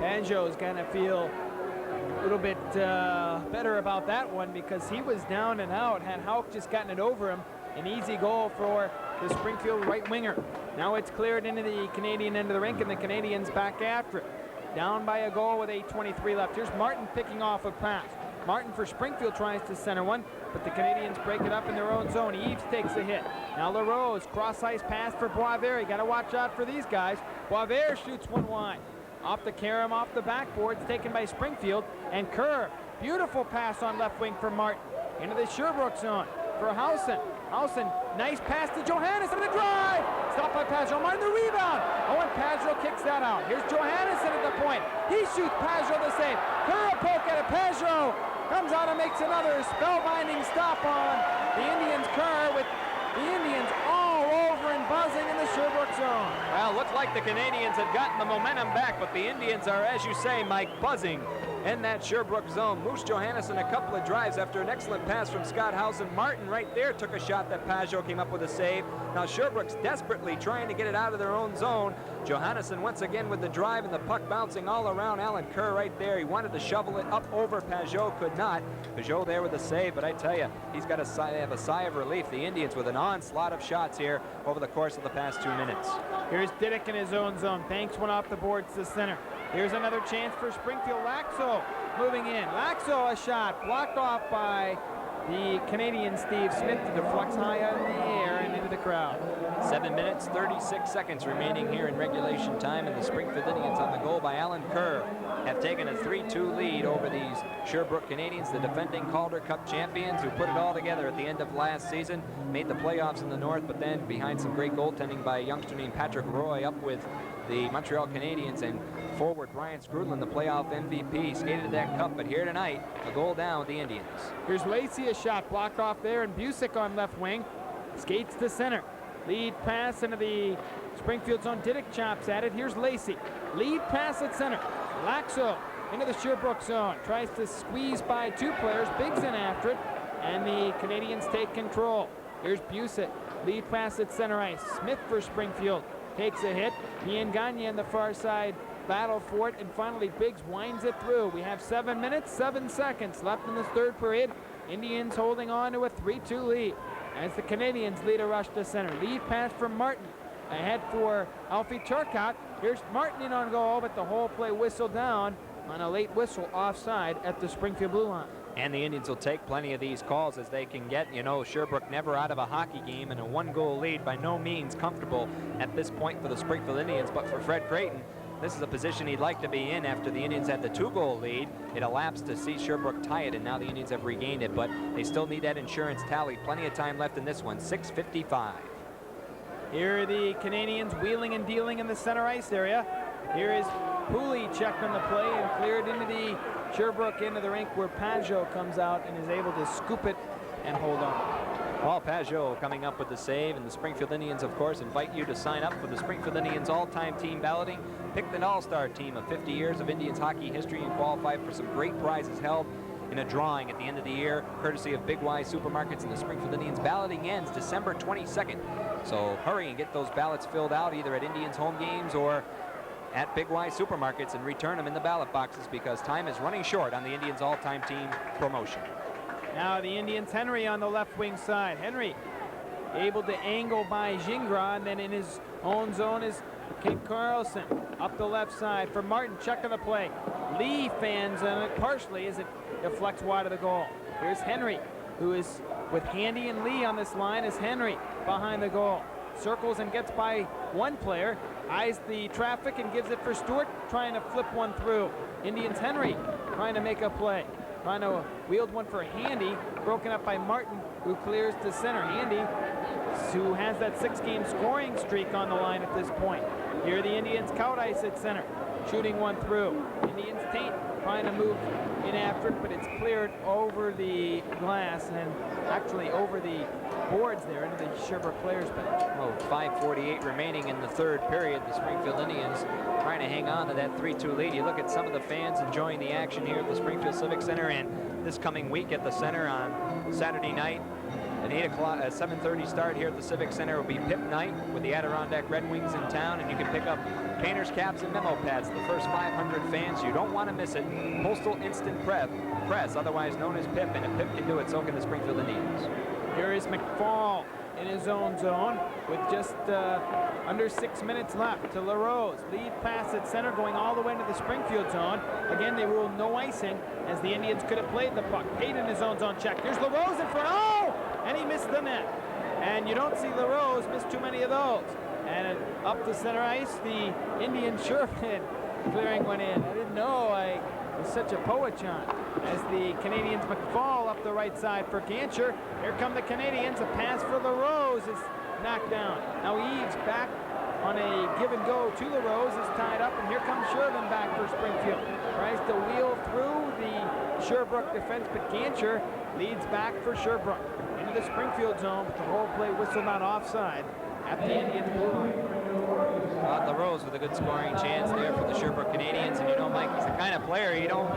Speaker 2: Pajot's going to feel a little bit better about that one because he was down and out. Had Houck just gotten it over him, an easy goal for the Springfield right winger. Now it's cleared into the Canadian end of the rink, and the Canadiens back after it. Down by a goal with 8:23 left. Here's Martin picking off a pass. Martin for Springfield tries to center one, but the Canadiens break it up in their own zone. Eves takes a hit. Now LaRose, cross-ice pass for Boisvert. You got to watch out for these guys. Boisvert shoots one wide. Off the carom, off the backboard. It's taken by Springfield. And Kerr, beautiful pass on left wing for Martin. Into the Sherbrooke zone for Housen. Housen, nice pass to Johannesson, the drive! Stopped by Pajot, Martin the rebound! Owen Pajot kicks that out. Here's Johannesson at the point. He shoots Pajot the save. Kerr a poke at it. Pajot comes out and makes another spellbinding stop on the Indians. Kerr with the Indians all over and buzzing in the Sherbrooke zone.
Speaker 7: Well, looks like the Canadiens have gotten the momentum back, but the Indians are, as you say, Mike, buzzing in that Sherbrooke zone. Moose Johannesson a couple of drives after an excellent pass from Scott Housen. Martin right there took a shot that Pajot came up with a save. Now Sherbrooke's desperately trying to get it out of their own zone. Johannesson once again with the drive and the puck bouncing all around Alan Kerr right there. He wanted to shovel it up over Pajot, could not. Pajot there with the save, but I tell you, he's got to have a sigh of relief. The Indians with an onslaught of shots here over the course of the past 2 minutes.
Speaker 2: Here's Didick in his own zone. Banks went off the boards to center. Here's another chance for Springfield. Laxo moving in. Laxo a shot blocked off by the Canadian Steve Smith to deflect high in the air and into the crowd.
Speaker 7: 7 minutes, 36 seconds remaining here in regulation time, and the Springfield Indians on the goal by Alan Kerr have taken a 3-2 lead over these Sherbrooke Canadiens, the defending Calder Cup champions who put it all together at the end of last season, made the playoffs in the North, but then behind some great goaltending by a youngster named Patrick Roy up with the Montreal Canadiens, and forward Brian Skrudlin, the playoff MVP, skated that cup, but here tonight, a goal down with the Indians.
Speaker 2: Here's Lacey, a shot blocked off there, and Busick on left wing skates to center. Lead pass into the Springfield zone. Didick chops at it. Here's Lacey. Lead pass at center. Laxo into the Sherbrooke zone. Tries to squeeze by two players. Biggs in after it, and the Canadiens take control. Here's Busick. Lead pass at center ice. Smith for Springfield takes a hit. Ian Gagne on the far side battle for it, and finally Biggs winds it through. We have 7 minutes, 7 seconds left in this third period. Indians holding on to a 3-2 lead as the Canadiens lead a rush to center. Lead pass from Martin. Ahead for Alfie Turcotte. Here's Martin in on goal, but the whole play whistled down on a late whistle offside at the Springfield blue line.
Speaker 7: And the Indians will take plenty of these calls as they can get. You know, Sherbrooke never out of a hockey game, and a 1-goal lead by no means comfortable at this point for the Springfield Indians. But for Fred Creighton, this is a position he'd like to be in after the Indians had the 2-goal lead. It elapsed to see Sherbrooke tie it, and now the Indians have regained it, but they still need that insurance tally. Plenty of time left in this one, 6:55.
Speaker 2: Here are the Canadiens wheeling and dealing in the center ice area. Here is Pooley checked on the play and cleared into the Sherbrooke into the rink, where Pajot comes out and is able to scoop it and hold on.
Speaker 7: Paul Pajot coming up with the save, and the Springfield Indians, of course, invite you to sign up for the Springfield Indians all-time team balloting. Pick an all-star team of 50 years of Indians hockey history and qualify for some great prizes held in a drawing at the end of the year, courtesy of Big Y Supermarkets and the Springfield Indians. Balloting ends December 22nd, so hurry and get those ballots filled out either at Indians home games or at Big Y Supermarkets, and return them in the ballot boxes because time is running short on the Indians all-time team promotion.
Speaker 2: Now the Indians, Henry on the left wing side. Henry able to angle by Gingras, and then in his own zone is Kim Carlson. Up the left side for Martin, check of the play. Lee fans on it partially as it deflects wide of the goal. Here's Henry, who is with Handy and Lee on this line, as Henry behind the goal. Circles and gets by one player, eyes the traffic and gives it for Stewart, trying to flip one through. Indians Henry trying to make a play. Trying to wield one for Handy, broken up by Martin, who clears to center. Handy, who has that 6-game scoring streak on the line at this point. Here are the Indians Cout ice at center, shooting one through. Indians Taint trying to move in after it, but it's cleared over the glass and actually over the boards there into the Sherbrooke players bench.
Speaker 7: Oh, 5:48 remaining in the third period. The Springfield Indians trying to hang on to that 3-2 lead. You look at some of the fans enjoying the action here at the Springfield Civic Center, and this coming week at the center on Saturday night. An 7:30 start here at the Civic Center will be Pip Night with the Adirondack Red Wings in town, and you can pick up painters caps and memo pads. The first 500 fans, you don't want to miss it. Postal Instant Press, otherwise known as Pip, and if Pip can do it, so can the Springfield Indians.
Speaker 2: Here is McFall in his own zone with just under 6 minutes left to LaRose. Lead pass at center going all the way into the Springfield zone. Again, they ruled no icing as the Indians could have played the puck. Payton in his own zone check. Here's LaRose in front. Oh! And he missed the net. And you don't see LaRose miss too many of those. And up the center ice, the Indian Sherman clearing one in. I didn't know I was such a poet, John. As the Canadiens McFall up the right side for Gancher. Here come the Canadiens. A pass for LaRose is knocked down. Now Eves back on a give and go to LaRose is tied up, and here comes Sherman back for Springfield. Tries to wheel through the Sherbrooke defense, but Gancher leads back for Sherbrooke into the Springfield zone, but the whole play whistled not offside at the Indians blue line.
Speaker 7: LaRose with a good scoring chance there for the Sherbrooke Canadiens, and you know, Mike, he's the kind of player you don't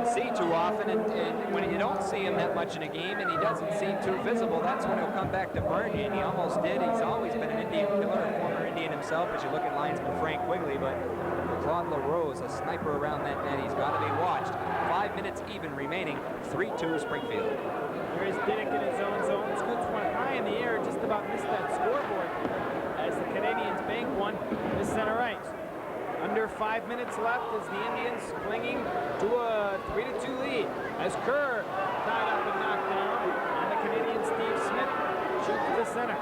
Speaker 7: see too often, and when you don't see him that much in a game and he doesn't seem too visible, that's when he'll come back to burn you, and he almost did. He's always been an Indian killer, a former Indian himself, as you look at linesman Frank Quigley, but Claude LaRose, a sniper around that net, he's got to be watched. 5 minutes even remaining, 3-2 Springfield.
Speaker 2: Here's Diddick in his own zone, scoots one high in the air, just about missed that scoreboard as the Canadiens bank one to center ice. Under 5 minutes left as the Indians clinging to a 3-2 lead. As Kerr tied up and knocked down, and the Canadian Steve Smith shoots to the center.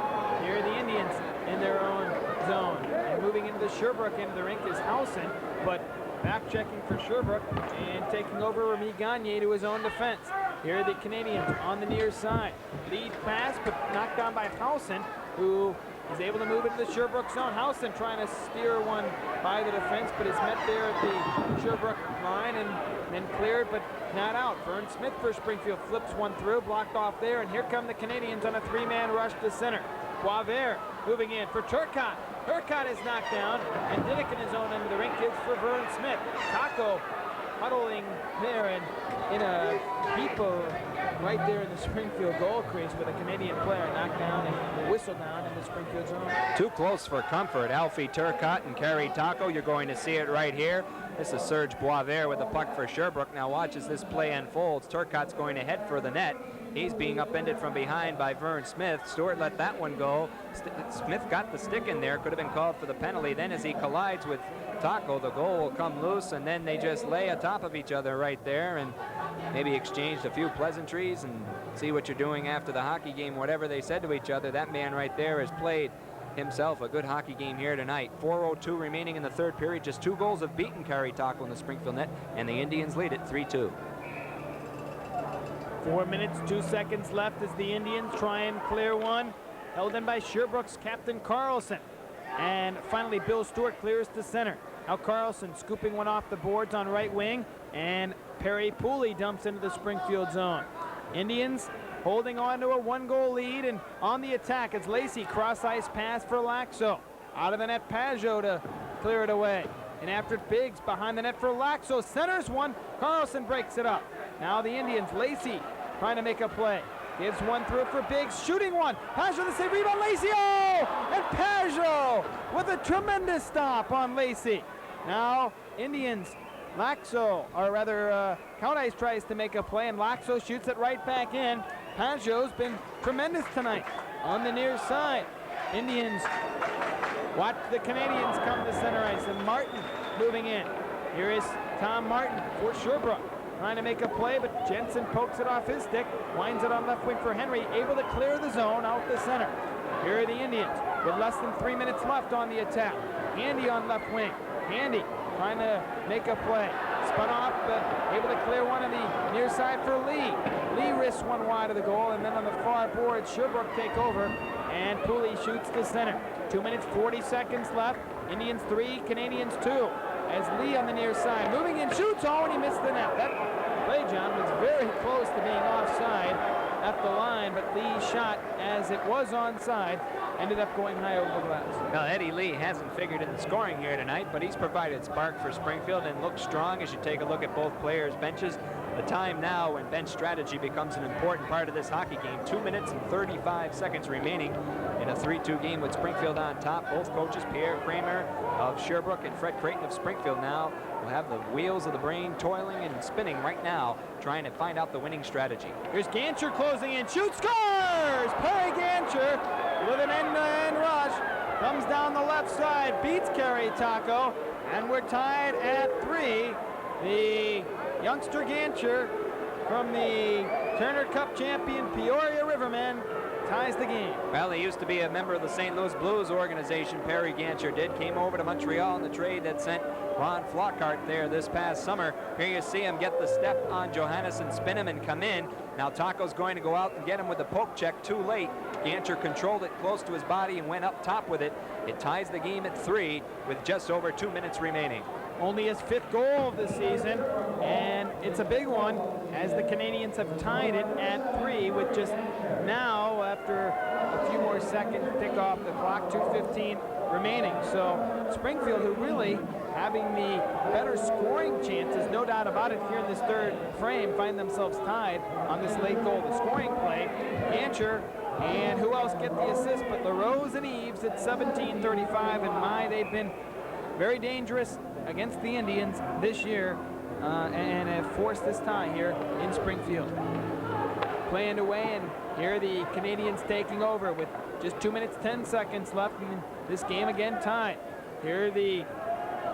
Speaker 2: Here are the Indians in their own zone. And moving into the Sherbrooke end of the rink is Howson, but back checking for Sherbrooke and taking over Remy Gagne to his own defense. Here are the Canadians on the near side. Lead pass, but knocked down by Howson, who is able to move into the Sherbrooke zone. Howson trying to steer one by the defense, but is met there at the Sherbrooke line and then cleared, but not out. Vern Smith for Springfield flips one through, blocked off there, and here come the Canadians on a three-man rush to center. Poivert moving in for Turcotte. Turcotte is knocked down, and Diddick in his own end of the rink gives for Vern Smith. Taco huddling there and in a heap of right there in the Springfield goal crease with a Canadian player knocked down and whistled down in the Springfield zone.
Speaker 7: Too close for comfort. Alfie Turcotte and Kerry Taco. You're going to see it right here. This is Serge Boisvert with the puck for Sherbrooke. Now watch as this play unfolds. Turcotte's going to head for the net. He's being upended from behind by Vern Smith. Stewart let that one go. Smith got the stick in there. Could have been called for the penalty. Then as he collides with Taco, the goal will come loose, and then they just lay atop of each other right there and maybe exchanged a few pleasantries and see what you're doing after the hockey game, whatever they said to each other. That man right there has played himself a good hockey game here tonight. 4:02 remaining in the third period. Just 2 goals have beaten Kerry Taco in the Springfield net, and the Indians lead it 3-2.
Speaker 2: 4 minutes, 2 seconds left as the Indians try and clear one. Held in by Sherbrooke's captain Carlson. And finally, Bill Stewart clears to center. Now Carlson scooping one off the boards on right wing, and Perry Pooley dumps into the Springfield zone. Indians holding on to a 1-goal lead, and on the attack it's Lacey, cross-ice pass for Laxo. Out of the net, Pajot to clear it away. And after Biggs behind the net for Laxo, centers one, Carlson breaks it up. Now the Indians, Lacey trying to make a play. Gives one through for Biggs, shooting one. Pajot the save, rebound, Lacey, oh! And Pajot with a tremendous stop on Lacey. Now Indians, Laxo, or rather Count Ice tries to make a play, and Laxo shoots it right back in. Pajot's been tremendous tonight on the near side. Indians watch the Canadians come to center ice, and Martin moving in. Here is Tom Martin for Sherbrooke, trying to make a play, but Jensen pokes it off his stick, winds it on left wing for Henry, able to clear the zone out the center. Here are the Indians with less than 3 minutes left on the attack. Handy on left wing. Handy trying to make a play. Spun off, but able to clear one on the near side for Lee. Lee risks one wide of the goal, and then on the far board, Sherbrooke take over, and Pooley shoots to center. 2 minutes, 40 seconds left. Indians 3, Canadians 2. As Lee on the near side, moving in, shoots, oh, and he missed the net. That play, John, was very close to being offside at the line, but Lee's shot, as it was onside, ended up going high over the glass.
Speaker 7: Now, Eddie Lee hasn't figured in the scoring here tonight, but he's provided spark for Springfield and looks strong as you take a look at both players' benches. the time now when bench strategy becomes an important part of this hockey game. 2 minutes and 35 seconds remaining in a 3-2 game with Springfield on top. Both coaches, Pierre Kramer of Sherbrooke and Fred Creighton of Springfield, now will have the wheels of the brain toiling and spinning right now, trying to find out the winning strategy.
Speaker 2: Here's Gancher closing in, shoots, scores! Perry Gancher with an end-to-end rush, comes down the left side, beats Kerry Taco, and we're tied at 3. The youngster Gancher from the Turner Cup champion Peoria Rivermen ties the game.
Speaker 7: Well, he used to be a member of the St. Louis Blues organization, Perry Gancher did. Came over to Montreal in the trade that sent Ron Flockhart there this past summer. Here you see him get the step on Johannesson, spin him and come in. Now Taco's going to go out and get him with the poke check, too late. Gancher controlled it close to his body and went up top with it. It ties the game at 3 with just over 2 minutes remaining.
Speaker 2: Only his 5th goal of the season, and it's a big one as the Canadiens have tied it at 3 with just now, after a few more seconds, tick off the clock, 2:15 remaining. So Springfield, who really having the better scoring chances, no doubt about it, here in this 3rd frame, find themselves tied on this late goal. The scoring play, Gancher, and who else get the assist but LaRose and Eves at 17:35, and my, they've been very dangerous against the Indians this year and have forced this tie here in Springfield. Play underway, and here the Canadiens taking over with just 2 minutes 10 seconds left in this game, again tied. Here are the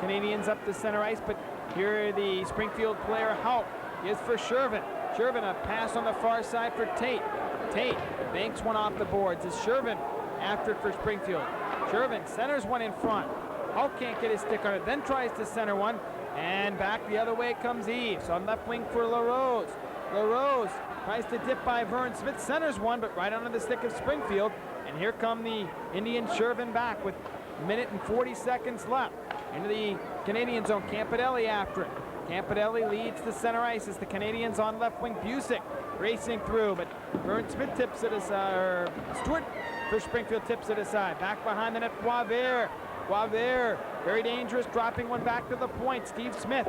Speaker 2: Canadiens up the center ice, but here are the Springfield player Hout is for Shervin. Shervin, a pass on the far side for Tate. Tate banks one off the boards as Shervin after it for Springfield. Shervin centers one in front. Hout can't get his stick on it, then tries to center one, and back the other way comes Eves on left wing for LaRose. LaRose tries to dip by Vern Smith, centers one, but right under the stick of Springfield, and here come the Indians. Shervin back with a minute and 40 seconds left. Into the Canadian zone, Campidelli after it. Campidelli leads the center ice as the Canadiens on left wing. Busick racing through, but Vern Smith tips it aside, or Stewart for Springfield tips it aside. Back behind the net, Boisvert. Boisvert, very dangerous, dropping one back to the point. Steve Smith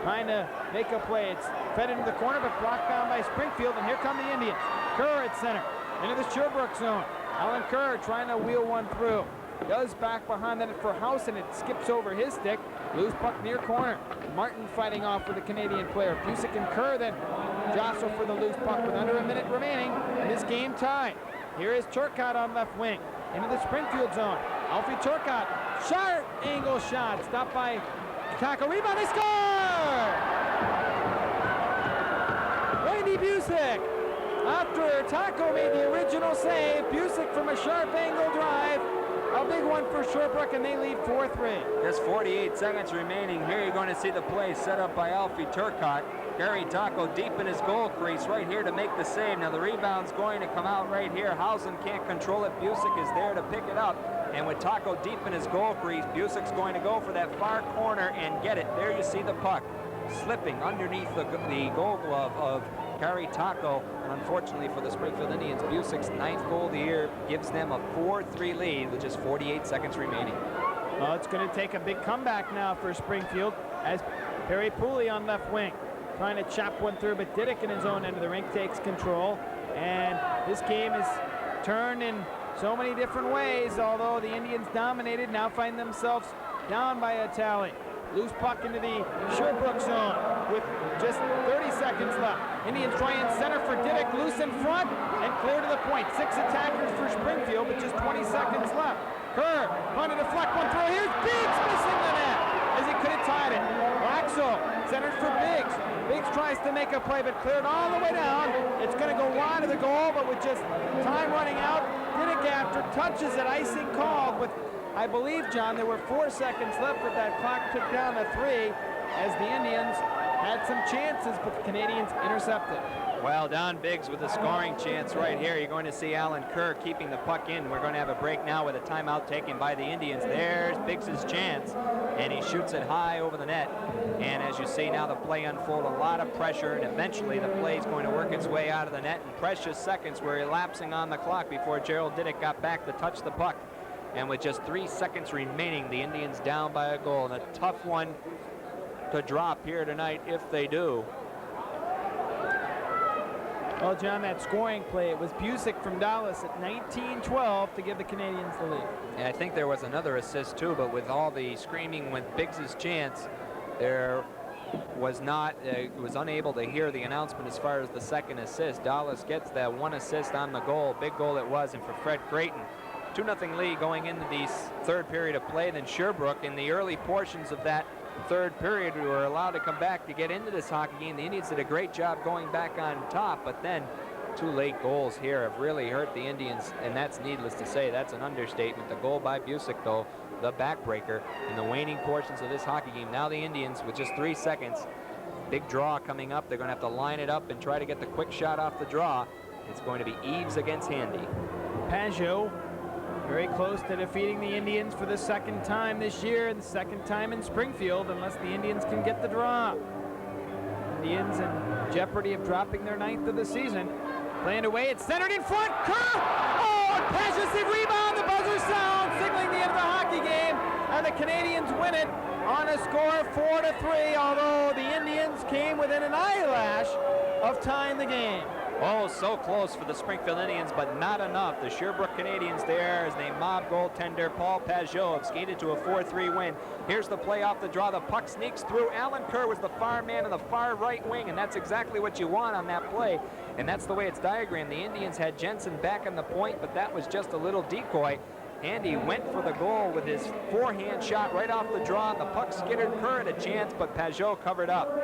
Speaker 2: trying to make a play. It's fed into the corner, but blocked down by Springfield, and here come the Indians. Kerr at center, into the Sherbrooke zone. Alan Kerr trying to wheel one through. Does back behind the net for House, and it skips over his stick. Loose puck near corner. Martin fighting off with the Canadian player. Busick and Kerr then jostle for the loose puck with under a minute remaining. This game tied. Here is Turcotte on left wing. Into the Springfield zone. Alfie Turcotte. Sharp angle shot. Stopped by Taco. Rebound. They score! Randy Busick. After Taco made the original save, Busick from a sharp angle drive. A big one for Sherbrooke, and they lead 4-3.
Speaker 7: Just 48 seconds remaining. Here you're going to see the play set up by Alfie Turcotte. Gary Taco deep in his goal crease right here to make the save. Now the rebound's going to come out right here. Housen can't control it. Busick is there to pick it up. And with Taco deep in his goal crease, Busick's going to go for that far corner and get it. There you see the puck slipping underneath the gold glove of Gary Taco. And unfortunately for the Springfield Indians, Busick's 9th goal of the year gives them a 4-3 lead with just 48 seconds remaining.
Speaker 2: Well, it's going to take a big comeback now for Springfield as Perry Pooley on left wing trying to chop one through, but Diddick in his own end of the rink takes control. And this game is turned in so many different ways, although the Indians dominated, now find themselves down by a tally. Loose puck into the Sherbrooke zone with just 30 seconds left. Indians try and center for Diddick, loose in front and clear to the point. 6 attackers for Springfield, but just 20 seconds left. Kerr trying to deflect one throw. Here's Biggs missing the net as he could have tied it. Laxo centers for Biggs. Biggs tries to make a play, but cleared all the way down. It's going to go wide of the goal, but with just time running out, Diddick after touches it, icing called with, I believe, John, there were 4 seconds left, but that clock took down to 3 as the Indians had some chances, but the Canadiens intercepted.
Speaker 7: Well, Don Biggs with a scoring chance right here. You're going to see Alan Kerr keeping the puck in. We're going to have a break now with a timeout taken by the Indians. There's Biggs' chance, and he shoots it high over the net. And as you see now, the play unfold, a lot of pressure, and eventually the play is going to work its way out of the net. And precious seconds were elapsing on the clock before Gerald Diddick got back to touch the puck. And with just 3 seconds remaining, the Indians down by a goal, and a tough one to drop here tonight if they do.
Speaker 2: Well, John, that scoring play, it was Busick from Dallas at 19-12 to give the Canadiens the lead.
Speaker 7: Yeah, I think there was another assist too, but with all the screaming with Biggs' chance, there was not, was unable to hear the announcement as far as the second assist. Dallas gets that one assist on the goal, big goal it was, and for Fred Creighton, 2-0 lead going into the third period of play. Then Sherbrooke, in the early portions of that third period, we were allowed to come back to get into this hockey game. The Indians did a great job going back on top, but then 2 late goals here have really hurt the Indians, and that's needless to say. That's an understatement. The goal by Busick, though, the backbreaker in the waning portions of this hockey game. Now the Indians, with just 3 seconds, big draw coming up. They're going to have to line it up and try to get the quick shot off the draw. It's going to be Eves against Handy.
Speaker 2: Pajot very close to defeating the Indians for the second time this year and the second time in Springfield, unless the Indians can get the draw. Indians in jeopardy of dropping their 9th of the season. Playing away, it's centered in front. Kerr! Oh, and Pajot's rebound. The buzzer sound, signaling the end of the hockey game, and the Canadiens win it on a score of 4-3, although the Indians came within an eyelash of tying the game.
Speaker 7: Oh, so close for the Springfield Indians, but not enough. The Sherbrooke Canadiens there, as they mob goaltender Paul Pajot, have skated to a 4-3 win. Here's the play off the draw. The puck sneaks through. Alan Kerr was the far man on the far right wing, and that's exactly what you want on that play. And that's the way it's diagrammed. The Indians had Jensen back on the point, but that was just a little decoy. Andy went for the goal with his forehand shot right off the draw, and the puck skittered. Kerr had a chance, but Pajot covered up.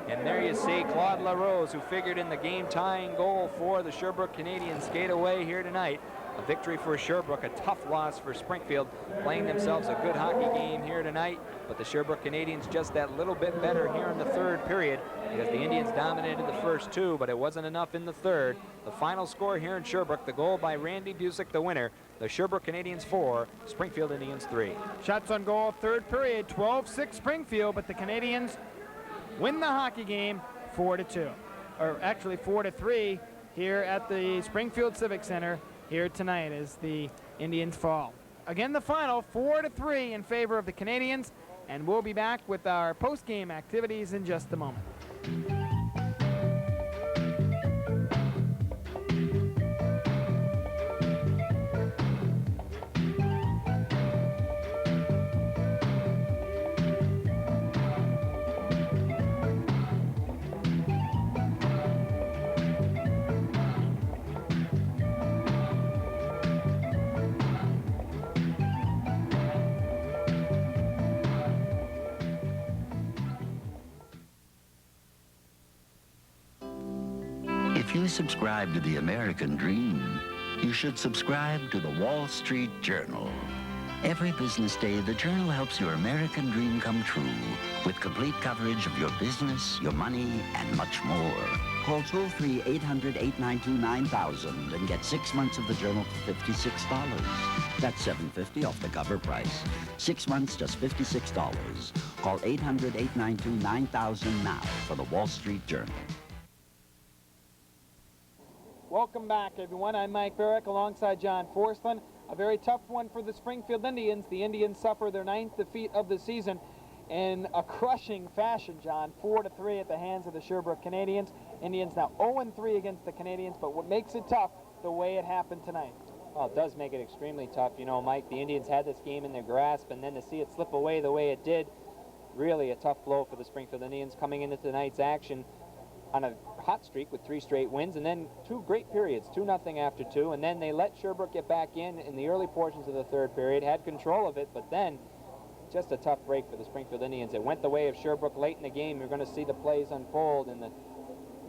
Speaker 7: And there you see Claude LaRose, who figured in the game-tying goal for the Sherbrooke Canadiens, skate away here tonight. A victory for Sherbrooke, a tough loss for Springfield, playing themselves a good hockey game here tonight, but the Sherbrooke Canadiens just that little bit better here in the third period, because the Indians dominated the first 2, but it wasn't enough in the third. The final score here in Sherbrooke, the goal by Randy Busick, the winner. The Sherbrooke Canadiens 4, Springfield Indians 3.
Speaker 2: Shots on goal, third period, 12-6 Springfield, but the Canadiens win the hockey game 4-2, or actually 4-3 here at the Springfield Civic Center here tonight as the Indians fall. Again, the final 4-3 in favor of the Canadiens, and we'll be back with our post-game activities in just a moment.
Speaker 8: If you subscribe to the American dream, you should subscribe to the Wall Street Journal. Every business day, the Journal helps your American dream come true with complete coverage of your business, your money, and much more. Call toll-free 800-892-9000 and get 6 months of the Journal for $56. That's $7.50 off the cover price. 6 months, just $56. Call 800-892-9000 now for the Wall Street Journal.
Speaker 2: Welcome back, everyone. I'm Mike Barrick alongside John Forslund. A very tough one for the Springfield Indians. The Indians suffer their 9th defeat of the season in a crushing fashion, John. 4-3 at the hands of the Sherbrooke Canadiens. Indians now 0-3 against the Canadiens, but what makes it tough, the way it happened tonight.
Speaker 1: Well, it does make it extremely tough. You know, Mike, the Indians had this game in their grasp, and then to see it slip away the way it did, really a tough blow for the Springfield Indians coming into tonight's action on a hot streak with 3 straight wins, and then 2 great periods, 2-0 after 2, and then they let Sherbrooke get back in the early portions of the third period, had control of it, but then just a tough break for the Springfield Indians. It went the way of Sherbrooke late in the game. You're going to see the plays unfold, and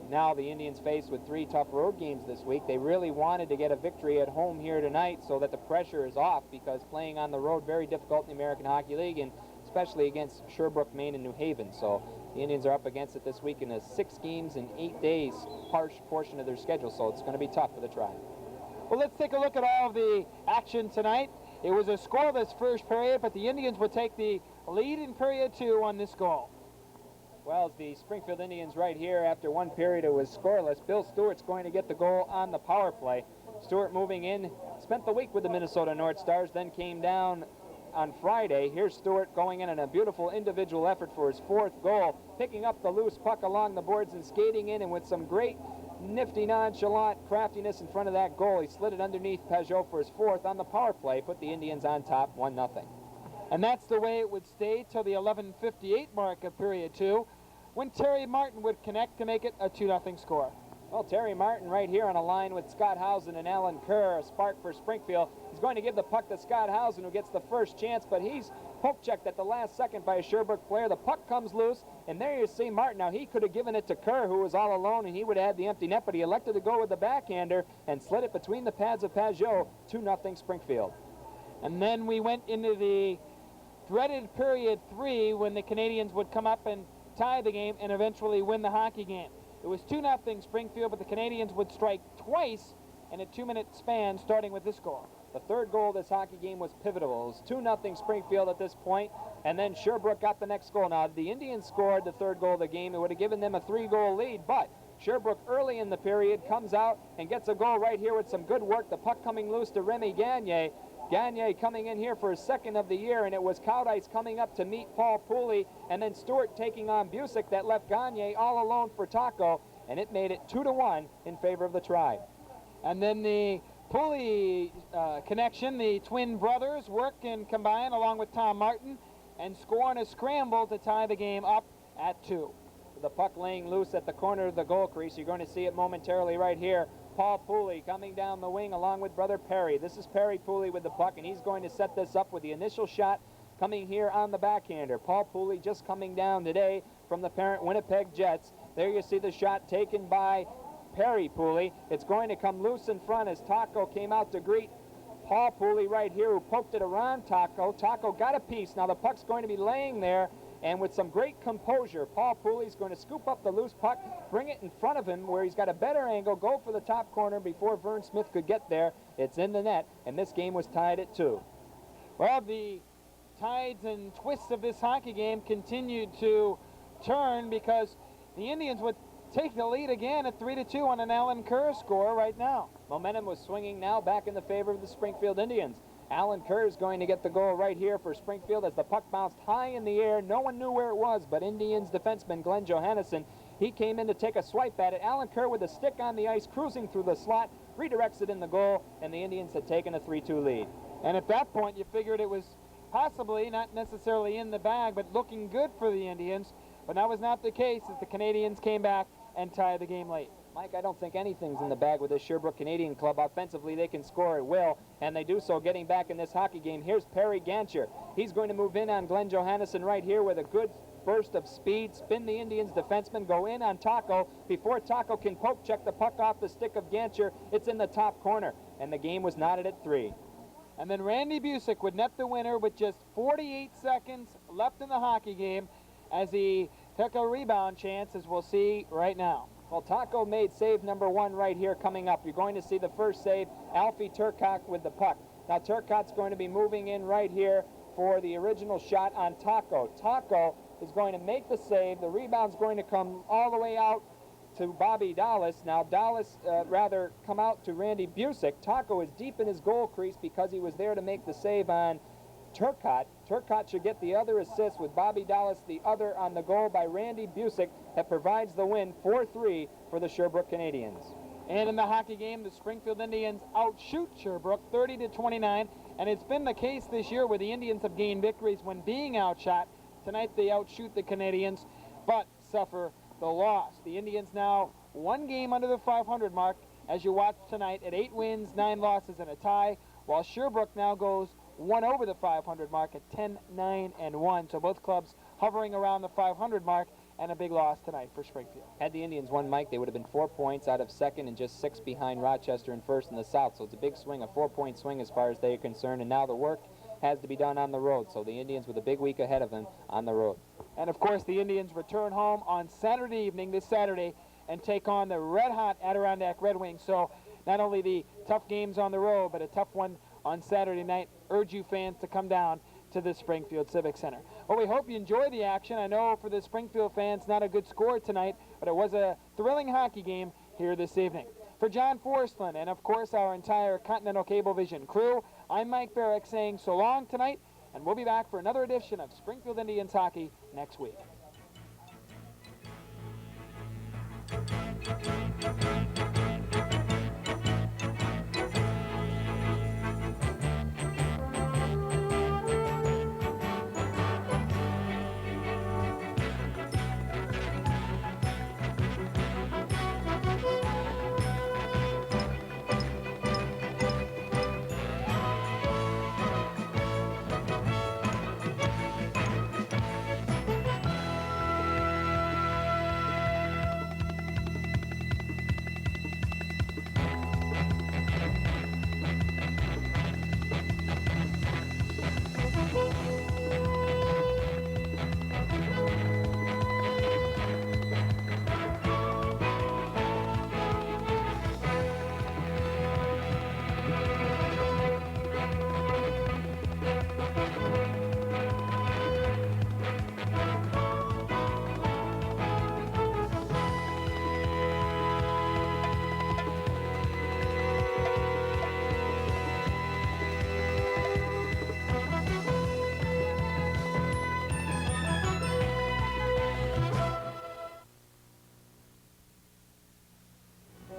Speaker 1: now the Indians faced with 3 tough road games this week. They really wanted to get a victory at home here tonight so that the pressure is off, because playing on the road, very difficult in the American Hockey League, and especially against Sherbrooke, Maine, and New Haven. So the Indians are up against it this week in a 6 games in 8 days harsh portion of their schedule, so it's going to be tough for the Tribe.
Speaker 2: Well, let's take a look at all of the action tonight. It was a scoreless first period, but the Indians would take the lead in period 2 on this goal.
Speaker 1: Well, as the Springfield Indians right here, after 1 period it was scoreless. Bill Stewart's going to get the goal on the power play. Stewart moving in, spent the week with the Minnesota North Stars, then came down on Friday. Here's Stewart going in a beautiful individual effort for his 4th goal, picking up the loose puck along the boards and skating in, and with some great nifty, nonchalant craftiness in front of that goal. He slid it underneath Pajot for his fourth on the power play, put the Indians on top 1-0.
Speaker 2: And that's the way it would stay till the 11:58 mark of period 2, when Terry Martin would connect to make it a 2-0 score.
Speaker 1: Well, Terry Martin right here on a line with Scott Housen and Alan Kerr, a spark for Springfield. He's going to give the puck to Scott Housen, who gets the first chance, but he's poke-checked at the last second by a Sherbrooke player. The puck comes loose, and there you see Martin. Now, he could have given it to Kerr, who was all alone, and he would have had the empty net, but he elected to go with the backhander and slid it between the pads of Pajot, 2-0 Springfield.
Speaker 2: And then we went into the dreaded period 3, when the Canadiens would come up and tie the game and eventually win the hockey game. It was 2-0 Springfield, but the Canadiens would strike twice in a 2-minute span, starting with this goal.
Speaker 1: The third goal of this hockey game was pivotal. It was 2-0 Springfield at this point, and then Sherbrooke got the next goal. Now, if the Indians scored the third goal of the game, it would have given them a 3-goal lead, but Sherbrooke early in the period comes out and gets a goal right here with some good work. The puck coming loose to Remy Gagne. Gagne coming in here for his second of the year, and it was Cowdice coming up to meet Paul Pooley, and then Stewart taking on Busick. That left Gagne all alone for Taco, and it made it 2-1 in favor of the Tribe.
Speaker 2: And then the Pooley connection, the twin brothers work and combine along with Tom Martin and score on a scramble to tie the game up at 2.
Speaker 1: The puck laying loose at the corner of the goal crease. You're going to see it momentarily right here. Paul Pooley coming down the wing along with brother Perry. This is Perry Pooley with the puck, and he's going to set this up with the initial shot coming here on the backhander. Paul Pooley just coming down today from the parent Winnipeg Jets. There you see the shot taken by Perry Pooley. It's going to come loose in front as Taco came out to greet Paul Pooley right here, who poked it around Taco. Taco got a piece. Now the puck's going to be laying there, and with some great composure, Paul Pooley's going to scoop up the loose puck, bring it in front of him where he's got a better angle, go for the top corner before Vern Smith could get there. It's in the net, and this game was tied at 2.
Speaker 2: Well, the tides and twists of this hockey game continued to turn, because the Indians would take the lead again at 3-2 on an Alan Kerr score right now.
Speaker 1: Momentum was swinging now back in the favor of the Springfield Indians. Alan Kerr is going to get the goal right here for Springfield as the puck bounced high in the air. No one knew where it was, but Indians defenseman Glenn Johannesson, he came in to take a swipe at it. Alan Kerr with a stick on the ice, cruising through the slot, redirects it in the goal, and the Indians had taken a 3-2 lead.
Speaker 2: And at that point, you figured it was possibly not necessarily in the bag, but looking good for the Indians. But that was not the case as the Canadiens came back and tied the game late.
Speaker 1: Mike, I don't think anything's in the bag with this Sherbrooke Canadian club. Offensively, they can score at will, and they do so getting back in this hockey game. Here's Perry Gancher. He's going to move in on Glenn Johannesson right here with a good burst of speed, spin the Indians defenseman, go in on Taco. Before Taco can poke check the puck off the stick of Gancher, it's in the top corner, and the game was knotted at 3.
Speaker 2: And then Randy Busick would net the winner with just 48 seconds left in the hockey game as he took a rebound chance, as we'll see right now.
Speaker 1: Well, Taco made save number 1 right here coming up. You're going to see the first save, Alfie Turcotte with the puck. Now Turcotte's going to be moving in right here for the original shot on Taco. Taco is going to make the save. The rebound's going to come all the way out to Bobby Dallas. Now Dallas rather come out to Randy Busick. Taco is deep in his goal crease because he was there to make the save on Turcotte. Turcotte should get the other assist with Bobby Dallas, the other on the goal by Randy Busick, that provides the win 4-3 for the Sherbrooke Canadiens.
Speaker 2: And in the hockey game, the Springfield Indians outshoot Sherbrooke 30-29, and it's been the case this year where the Indians have gained victories when being outshot. Tonight they outshoot the Canadiens, but suffer the loss. The Indians now 1 game under the 500 mark, as you watch tonight, at 8 wins, 9 losses, and a tie, while Sherbrooke now goes 1 over the 500 mark at 10-9-1. So both clubs hovering around the 500 mark, and a big loss tonight for Springfield.
Speaker 1: Had the Indians won, Mike, they would have been 4 points out of second and just 6 behind Rochester and first in the South. So it's a big swing, a 4-point swing as far as they are concerned, and now the work has to be done on the road. So the Indians with a big week ahead of them on the road.
Speaker 2: And of course the Indians return home on Saturday evening, this Saturday, and take on the red-hot Adirondack Red Wings. So not only the tough games on the road, but a tough one on Saturday night. Urge you fans to come down to the Springfield Civic Center. Well, we hope you enjoy the action. I know for the Springfield fans, not a good score tonight, but it was a thrilling hockey game here this evening. For John Forslund and, of course, our entire Continental Cablevision crew, I'm Mike Barrick saying so long tonight, and we'll be back for another edition of Springfield Indians Hockey next week.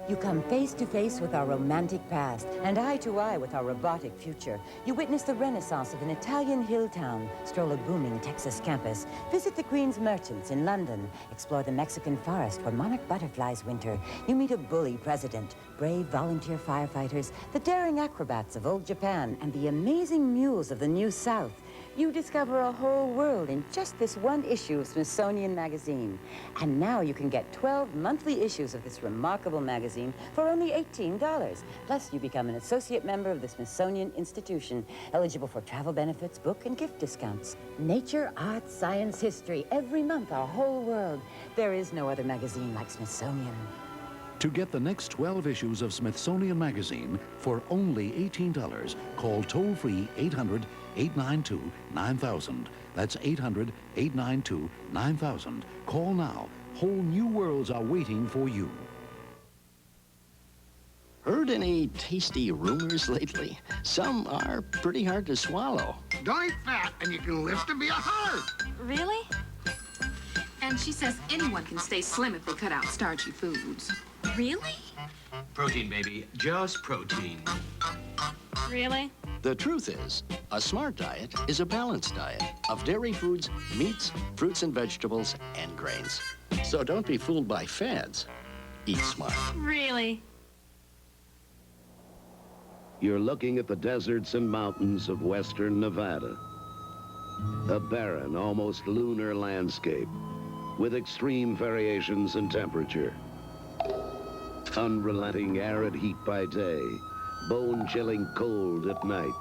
Speaker 9: You come face to face with our romantic past and eye to eye with our robotic future. You witness the renaissance of an Italian hill town, stroll a booming Texas campus, visit the Queen's Merchants in London, explore the Mexican forest where monarch butterflies winter. You meet a bully president, brave volunteer firefighters, the daring acrobats of old Japan, and the amazing mules of the New South. You discover a whole world in just this one issue of Smithsonian Magazine. And now you can get 12 monthly issues of this remarkable magazine for only $18. Plus, you become an associate member of the Smithsonian Institution, eligible for travel benefits, book, and gift discounts. Nature, art, science, history, every month, our whole world. There is no other magazine like Smithsonian.
Speaker 10: To get the next 12 issues of Smithsonian Magazine for only $18, call toll-free 800-892-9000. That's 800-892-9000. Call now. Whole new worlds are waiting for you.
Speaker 11: Heard any tasty rumors lately? Some are pretty hard to swallow.
Speaker 12: Don't eat fat and you can live to be 100.
Speaker 13: Really? And she says anyone can stay slim if they cut out starchy foods. Really?
Speaker 14: Protein, baby. Just protein.
Speaker 13: Really?
Speaker 11: The truth is, a smart diet is a balanced diet of dairy foods, meats, fruits and vegetables, and grains. So don't be fooled by fads. Eat smart.
Speaker 13: Really?
Speaker 15: You're looking at the deserts and mountains of western Nevada. A barren, almost lunar landscape with extreme variations in temperature. Unrelenting arid heat by day, bone-chilling cold at night.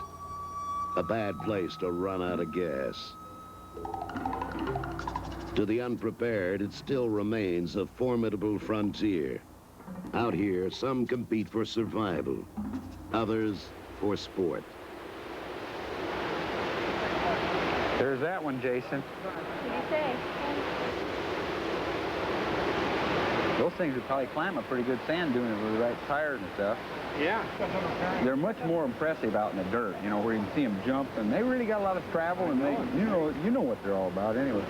Speaker 15: A bad place to run out of gas. To the unprepared, it still remains a formidable frontier. Out here, some compete for survival, others for sport.
Speaker 16: There's that one, Jason.
Speaker 17: What do you say?
Speaker 16: Those things would probably climb a pretty good sand dune with the right tires and stuff.
Speaker 5: Yeah.
Speaker 16: They're much more impressive out in the dirt, you know, where you can see them jump, and they really got a lot of travel, and they, you know what they're all about anyway.